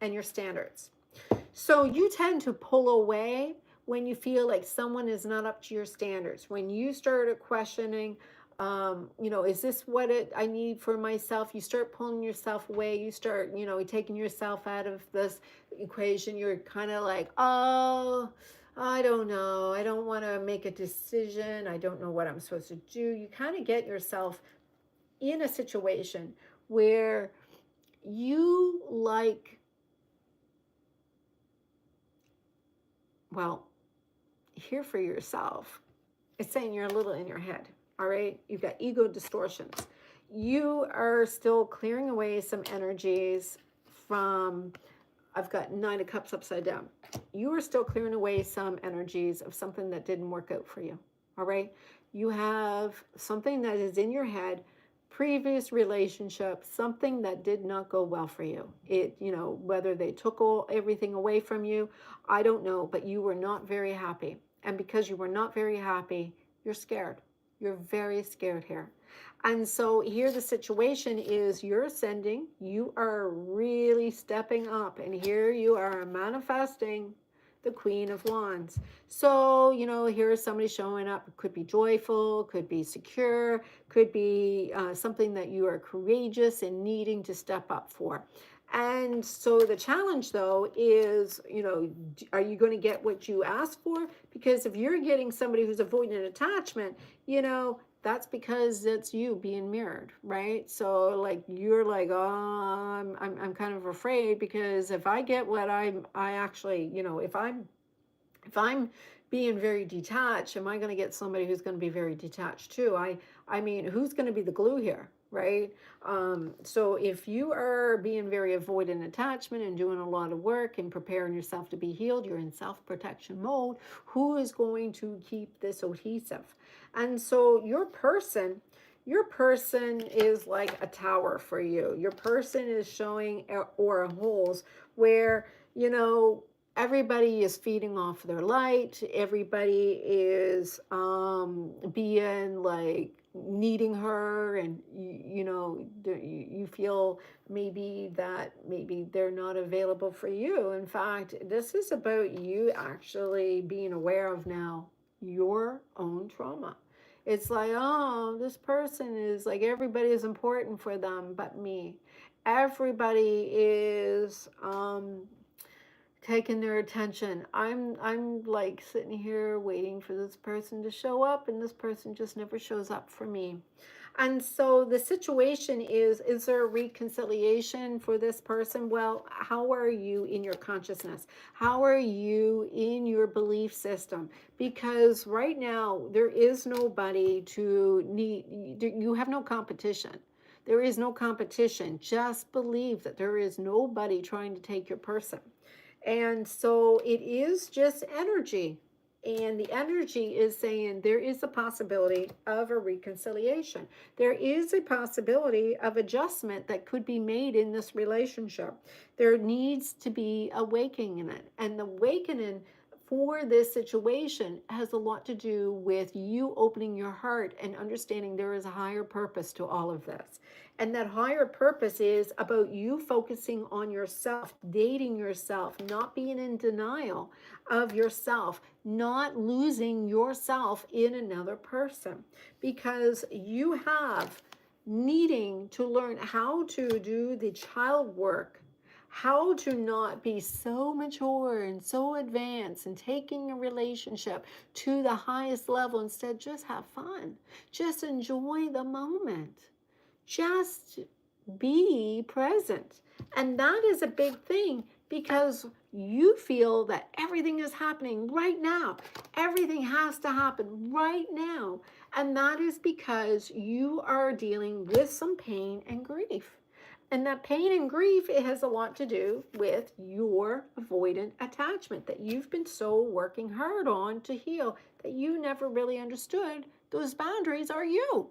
and your standards. So you tend to pull away when you feel like someone is not up to your standards. When you start questioning, is this what I need for myself? You start pulling yourself away. You start, taking yourself out of this equation. You're kind of like, oh, I don't know. I don't want to make a decision. I don't know what I'm supposed to do. You kind of get yourself in a situation where you hear for yourself. It's saying you're a little in your head, all right? You've got ego distortions. You are still clearing away some energies from, I've got 9 of Cups upside down. You are still clearing away some energies of something that didn't work out for you. all right? You have something that is in your head, previous relationship, something that did not go well for you. It, you know, whether they took everything away from you, I don't know, but you were not very happy. And because you were not very happy, you're scared. You're very scared here. And so here the situation is you're ascending, you are really stepping up, and here you are manifesting the Queen of Wands. So, you know, here's somebody showing up. It could be joyful, could be secure, could be something that you are courageous and needing to step up for. And so the challenge, though, is, you know, are you going to get what you asked for? Because if you're getting somebody who's avoiding an attachment, you know, that's because it's you being mirrored, right? So like you're like, oh, I'm kind of afraid because if I get what I actually, you know, if I'm being very detached, am I going to get somebody who's going to be very detached too? I mean, who's going to be the glue here, right? So if you are being very avoidant attachment and doing a lot of work and preparing yourself to be healed, you're in self-protection mode. Who is going to keep this adhesive? And so your person is like a tower for you. Your person is showing aura holes where, you know, everybody is feeding off their light. Everybody is being like needing her, and you know, you feel maybe that maybe they're not available for you. In fact, this is about you actually being aware of now your own trauma. It's like, oh, this person is like, everybody is important for them but me. Everybody is taking their attention. I'm like sitting here waiting for this person to show up, and this person just never shows up for me. And so the situation is there a reconciliation for this person? Well, how are you in your consciousness? How are you in your belief system? Because right now there is nobody to need, you have no competition. There is no competition. Just believe that there is nobody trying to take your person. And so it is just energy. And the energy is saying there is a possibility of a reconciliation. There is a possibility of adjustment that could be made in this relationship. There needs to be awakening in it. And the awakening for this situation has a lot to do with you opening your heart and understanding there is a higher purpose to all of this. And that higher purpose is about you focusing on yourself, dating yourself, not being in denial of yourself, not losing yourself in another person, because you have needing to learn how to do the child work, how to not be so mature and so advanced and taking a relationship to the highest level. Instead, just have fun, just enjoy the moment. Just be present. And that is a big thing because you feel that everything is happening right now. Everything has to happen right now. And that is because you are dealing with some pain and grief. And that pain and grief, it has a lot to do with your avoidant attachment that you've been so working hard on to heal that you never really understood those boundaries are you.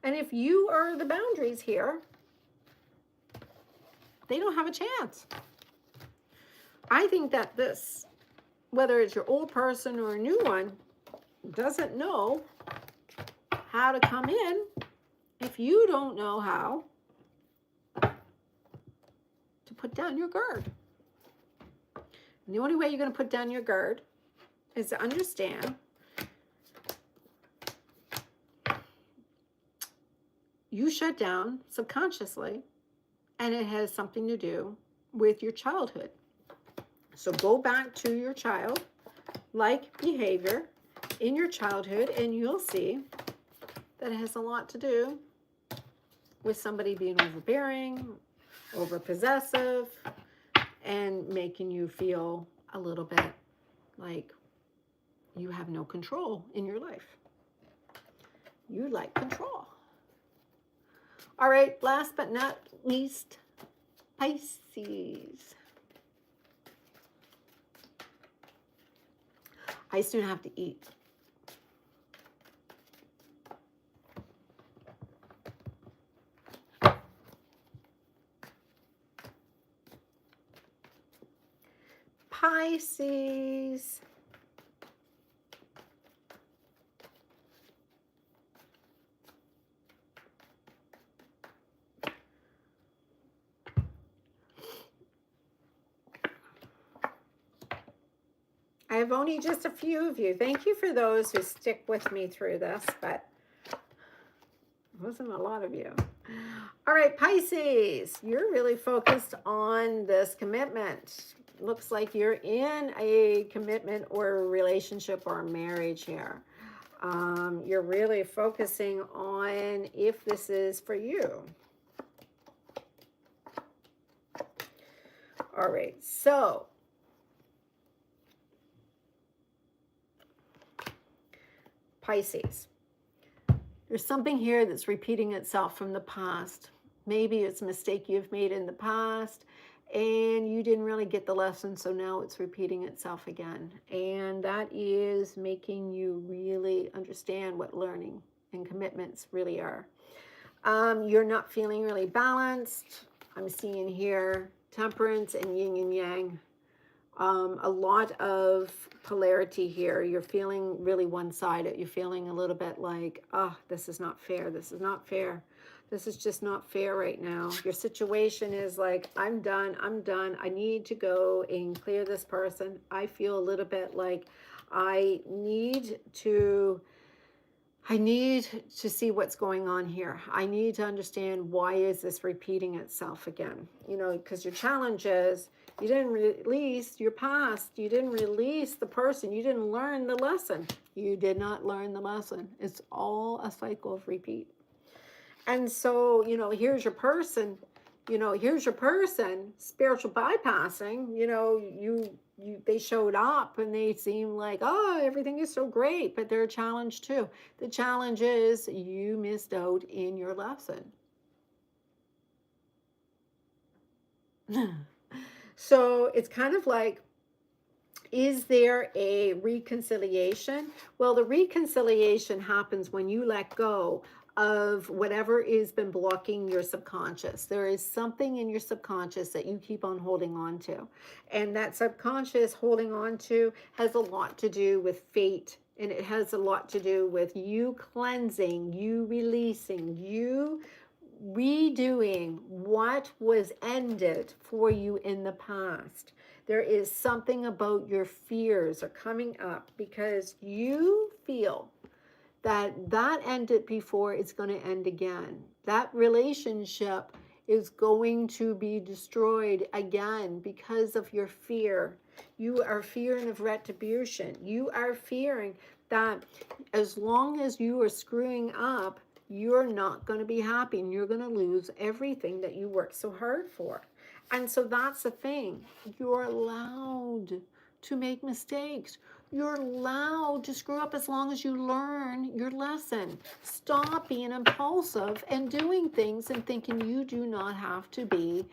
And if you are the boundaries here, they don't have a chance. I think that this, whether it's your old person or a new one, doesn't know how to come in if you don't know how to put down your guard. And the only way you're going to put down your guard is to understand you shut down subconsciously, and it has something to do with your childhood. So go back to your child-like behavior in your childhood, and you'll see that it has a lot to do with somebody being overbearing, overpossessive, and making you feel a little bit like you have no control in your life. You like control. All right, last but not least, Pisces. I soon have to eat. Pisces. I have only just a few of you. Thank you for those who stick with me through this, but it wasn't a lot of you. All right, Pisces, you're really focused on this commitment. Looks like you're in a commitment or a relationship or a marriage here. You're really focusing on if this is for you. All right, so Pisces, there's something here that's repeating itself from the past. Maybe it's a mistake you've made in the past and you didn't really get the lesson, so now it's repeating itself again. And that is making you really understand what learning and commitments really are. You're not feeling really balanced. I'm seeing here temperance and yin and yang. A lot of polarity here. You're feeling really one-sided. You're feeling a little bit like, oh, this is not fair. This is not fair. This is just not fair right now. Your situation is like, I'm done. I'm done. I need to go and clear this person. I feel a little bit like I need to see what's going on here. I need to understand why is this repeating itself again? You know, because your challenge is you didn't release your past. You didn't release the person. You didn't learn the lesson. You did not learn the lesson. It's all a cycle of repeat. And so, you know, here's your person, spiritual bypassing, they showed up and they seem like, oh, everything is so great, but they're a challenge too. The challenge is you missed out in your lesson. So it's kind of like, is there a reconciliation? Well, the reconciliation happens when you let go of whatever has been blocking your subconscious. There is something in your subconscious that you keep on holding on to. And that subconscious holding on to has a lot to do with fate. And it has a lot to do with you cleansing, you releasing, you redoing what was ended for you in the past. There is something about your fears are coming up because you feel that ended before, it's going to end again. That relationship is going to be destroyed again because of your fear. You are fearing of retribution. You are fearing that as long as you are screwing up, you're not going to be happy and you're going to lose everything that you worked so hard for. And so that's the thing. You're allowed to make mistakes. You're allowed to screw up as long as you learn your lesson. Stop being impulsive and doing things and thinking you do not have to be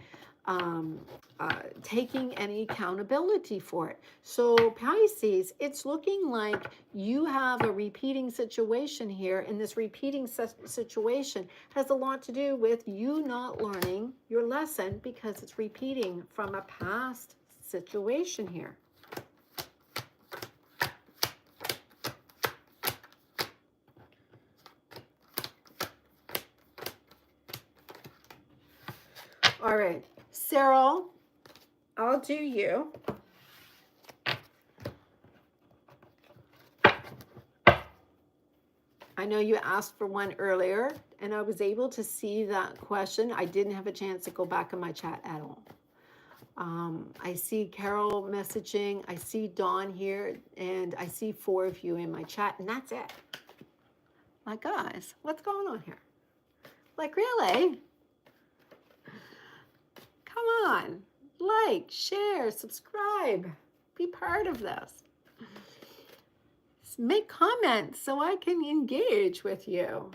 taking any accountability for it. So Pisces, it's looking like you have a repeating situation here, and this repeating situation has a lot to do with you not learning your lesson because it's repeating from a past situation here. All right, Cyril, I'll do you. I know you asked for one earlier, and I was able to see that question. I didn't have a chance to go back in my chat at all. I see Carol messaging. I see Dawn here, and I see 4 of you in my chat, and that's it. My guys, what's going on here? Like, really? Come on, like, share, subscribe, be part of this. Make comments so I can engage with you.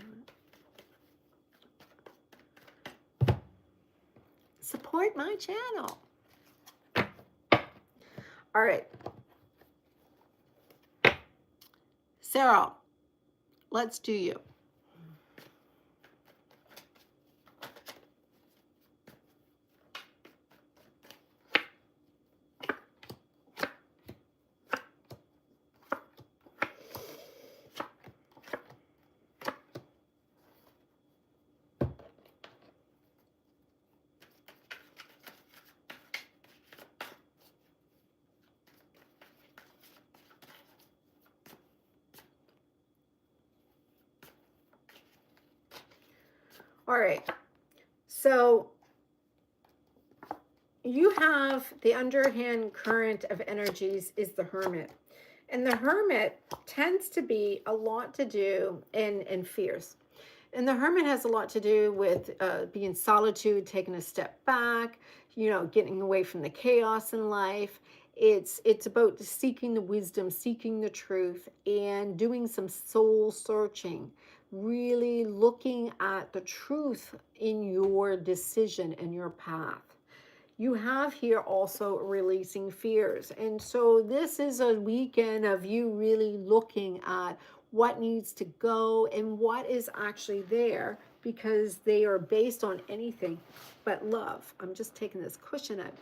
Support my channel. All right. Sarah, let's do you. All right. So you have the underhand current of energies is the Hermit. And the Hermit tends to be a lot to do in fears. And the Hermit has a lot to do with being solitude, taking a step back, you know, getting away from the chaos in life. It's about seeking the wisdom, seeking the truth, and doing some soul searching, really looking at the truth in your decision and your path. You have here also releasing fears. And so this is a weekend of you really looking at what needs to go and what is actually there, because they are based on anything but love. I'm just taking this cushion out.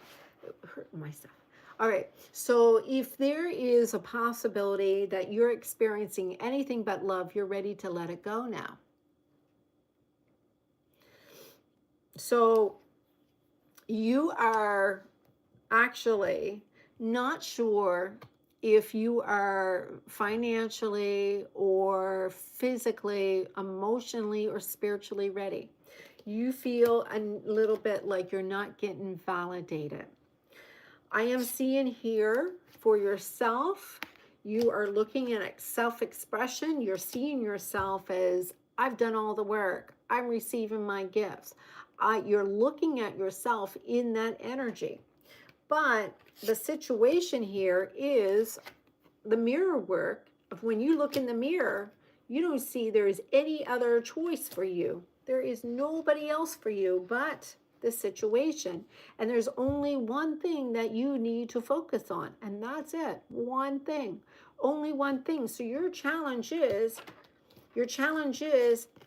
It hurt myself. All right. So if there is a possibility that you're experiencing anything but love, you're ready to let it go now. So you are actually not sure if you are financially or physically, emotionally, or spiritually ready. You feel a little bit like you're not getting validated. I am seeing here for yourself, you are looking at self-expression. You're seeing yourself as, I've done all the work. I'm receiving my gifts. You're looking at yourself in that energy. But the situation here is the mirror work of when you look in the mirror, you don't see there is any other choice for you. There is nobody else for you but the situation. And there's only one thing that you need to focus on, and that's it. One thing. Only one thing. So your challenge is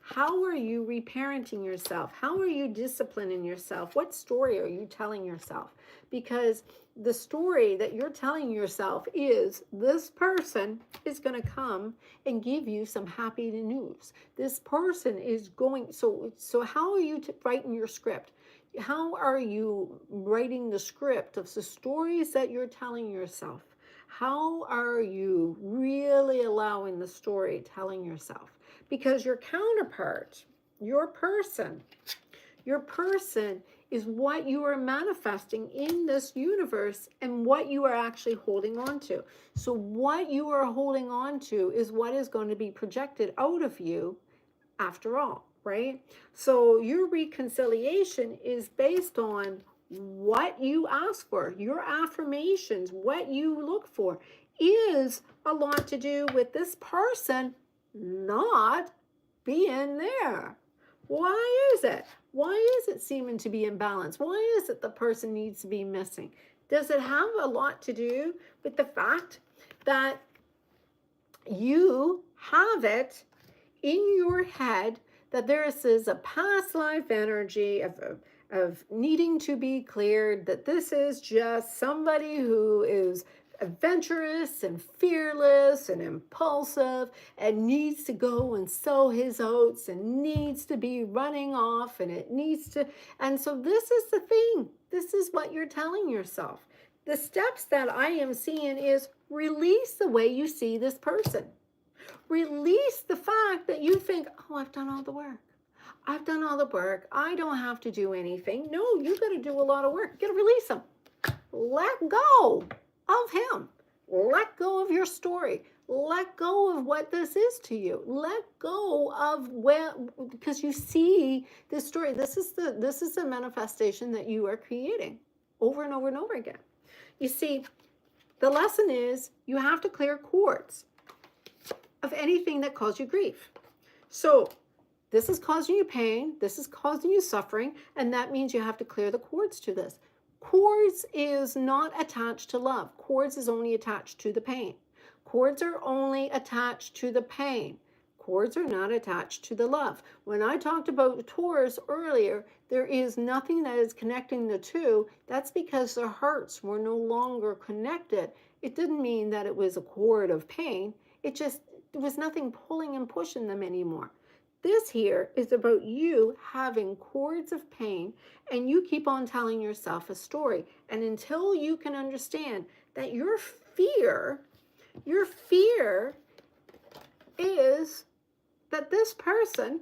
how are you reparenting yourself? How are you disciplining yourself? What story are you telling yourself? Because the story that you're telling yourself is this person is going to come and give you some happy news. This person is going, so how are you writing your script? How are you writing the script of the stories that you're telling yourself? How are you really allowing the story telling yourself? Because your counterpart, your person is what you are manifesting in this universe and what you are actually holding on to. So what you are holding on to is what is going to be projected out of you after all, right? So your reconciliation is based on what you ask for, your affirmations, what you look for is a lot to do with this person not being there. Why is it? Why is it seeming to be imbalanced? Why is it the person needs to be missing? Does it have a lot to do with the fact that you have it in your head that this is a past life energy of needing to be cleared, that this is just somebody who is adventurous and fearless and impulsive and needs to go and sow his oats and needs to be running off and it needs to, and so this is the thing. This is what you're telling yourself. The steps that I am seeing is release the way you see this person. Release the fact that you think, oh, I've done all the work. I've done all the work. I don't have to do anything. No, you got to do a lot of work. You got to release him. Let go of him. Let go of your story. Let go of what this is to you. Let go of because you see this story. This is the manifestation that you are creating over and over and over again. You see, the lesson is you have to clear cords of anything that caused you grief. So this is causing you pain, this is causing you suffering, and that means you have to clear the cords to this. Cords is not attached to love. Cords is only attached to the pain. Cords are only attached to the pain. Cords are not attached to the love. When I talked about Taurus earlier, there is nothing that is connecting the two. That's because their hearts were no longer connected. It didn't mean that it was a cord of pain. There was nothing pulling and pushing them anymore. This here is about you having cords of pain, and you keep on telling yourself a story. And until you can understand that your fear is that this person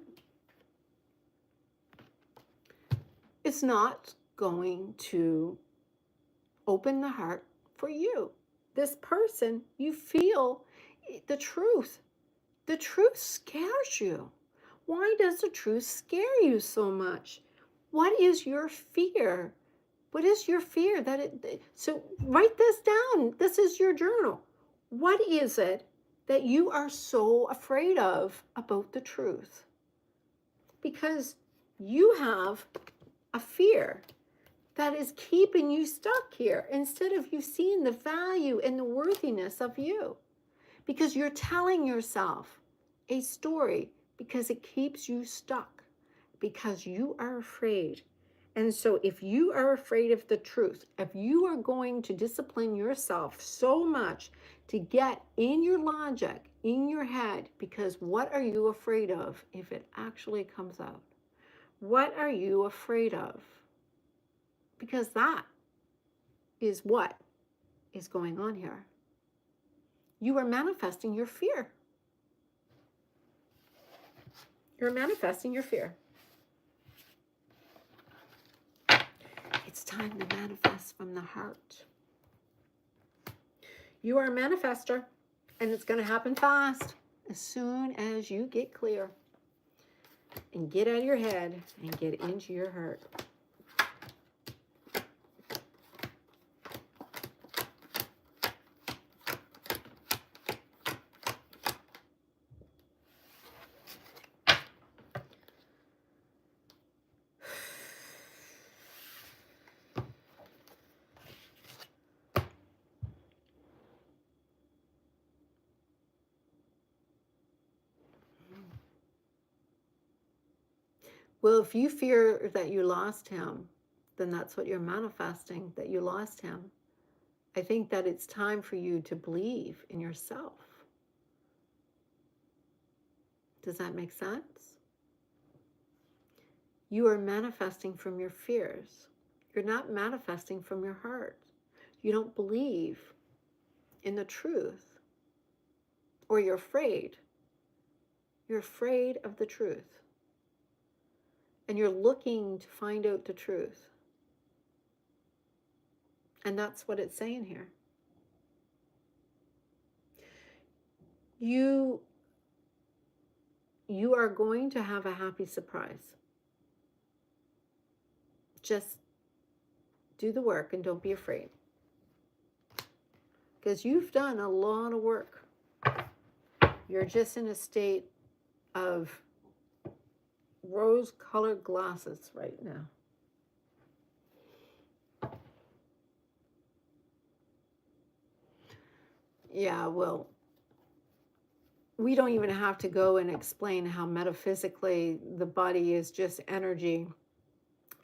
is not going to open the heart for you. This person, you feel the truth. The truth scares you. Why does the truth scare you so much? What is your fear? What is your fear that so write this down. This is your journal. What is it that you are so afraid of about the truth? Because you have a fear that is keeping you stuck here instead of you seeing the value and the worthiness of you. Because you're telling yourself a story because it keeps you stuck, because you are afraid. And so if you are afraid of the truth, if you are going to discipline yourself so much to get in your logic, in your head, because what are you afraid of if it actually comes out? What are you afraid of? Because that is what is going on here. You are manifesting your fear. You're manifesting your fear. It's time to manifest from the heart. You are a manifester, and it's going to happen fast as soon as you get clear and get out of your head and get into your heart. Well, if you fear that you lost him, then that's what you're manifesting, that you lost him. I think that it's time for you to believe in yourself. Does that make sense? You are manifesting from your fears. You're not manifesting from your heart. You don't believe in the truth, or you're afraid. You're afraid of the truth. And you're looking to find out the truth. And that's what it's saying here. You are going to have a happy surprise. Just do the work and don't be afraid. Because you've done a lot of work. You're just in a state of rose-colored glasses right now. Yeah, well, we don't even have to go and explain how metaphysically the body is just energy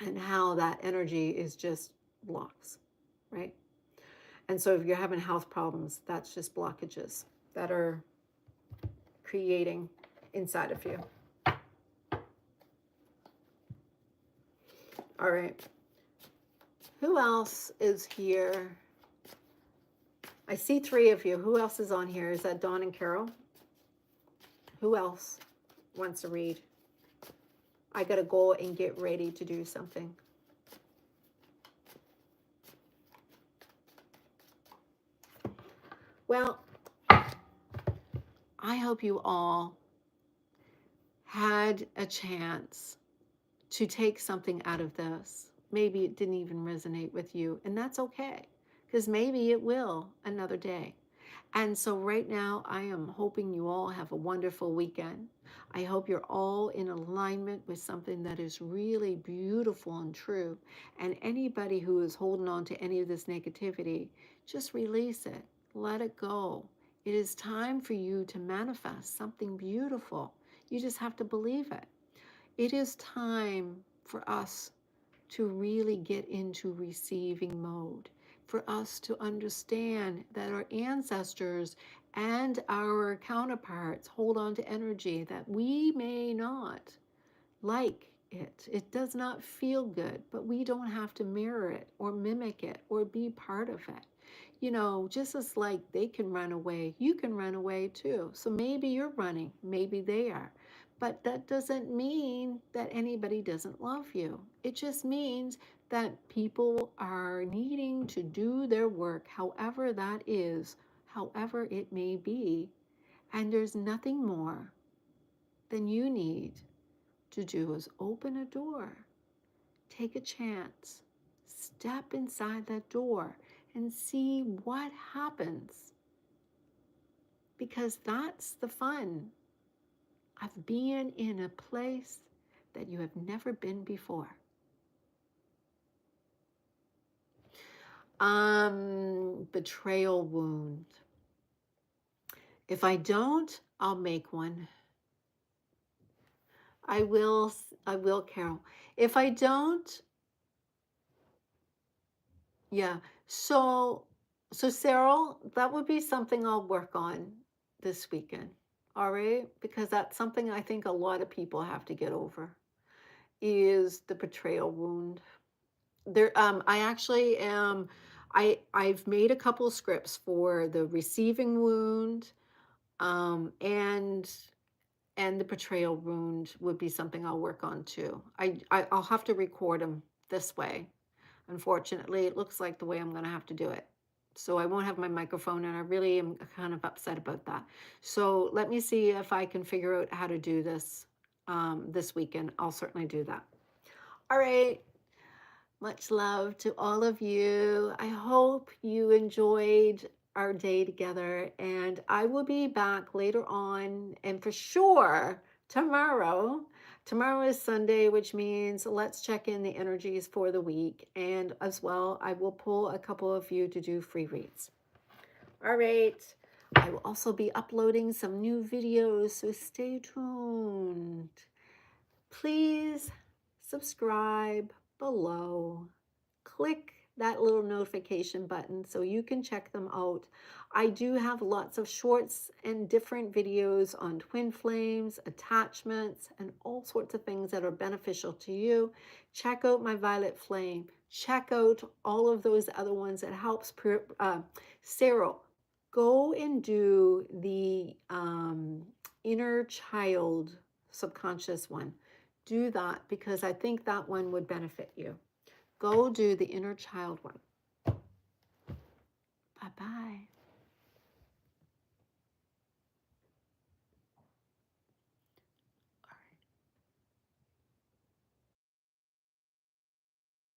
and how that energy is just blocks, right? And so if you're having health problems, that's just blockages that are creating inside of you. All right. Who else is here? I see 3 of you. Who else is on here? Is that Dawn and Carol? Who else wants to read? I got to go and get ready to do something. Well, I hope you all had a chance to take something out of this. Maybe it didn't even resonate with you, and that's okay, because maybe it will another day. And so right now, I am hoping you all have a wonderful weekend. I hope you're all in alignment with something that is really beautiful and true. And anybody who is holding on to any of this negativity, just release it. Let it go. It is time for you to manifest something beautiful. You just have to believe it. It is time for us to really get into receiving mode, for us to understand that our ancestors and our counterparts hold on to energy that we may not like it. It does not feel good, but we don't have to mirror it or mimic it or be part of it. You know, just as like they can run away, you can run away too. So maybe you're running, maybe they are. But that doesn't mean that anybody doesn't love you. It just means that people are needing to do their work, however that is, however it may be. And there's nothing more than you need to do is open a door, take a chance, step inside that door and see what happens. Because that's the fun of being in a place that you have never been before. Betrayal wound. If I don't, I'll make one. I will, Carol. If I don't, yeah. So, Cyril, that would be something I'll work on this weekend. All right, because that's something I think a lot of people have to get over, is the betrayal wound. There, I actually am. I've made a couple scripts for the receiving wound, and the betrayal wound would be something I'll work on too. I'll have to record them this way. Unfortunately, it looks like the way I'm going to have to do it. So I won't have my microphone, and I really am kind of upset about that. So let me see if I can figure out how to do this this weekend. I'll certainly do that. All right. Much love to all of you. I hope you enjoyed our day together, and I will be back later on, and for sure tomorrow. Tomorrow is Sunday, which means let's check in the energies for the week, and as well, I will pull a couple of you to do free reads. All right. I will also be uploading some new videos, so stay tuned. Please subscribe below. Click that little notification button so you can check them out. I do have lots of shorts and different videos on twin flames, attachments, and all sorts of things that are beneficial to you. Check out my violet flame. Check out all of those other ones that helps. Cyril, go and do the inner child subconscious one. Do that, because I think that one would benefit you. Go do the inner child one. Bye-bye.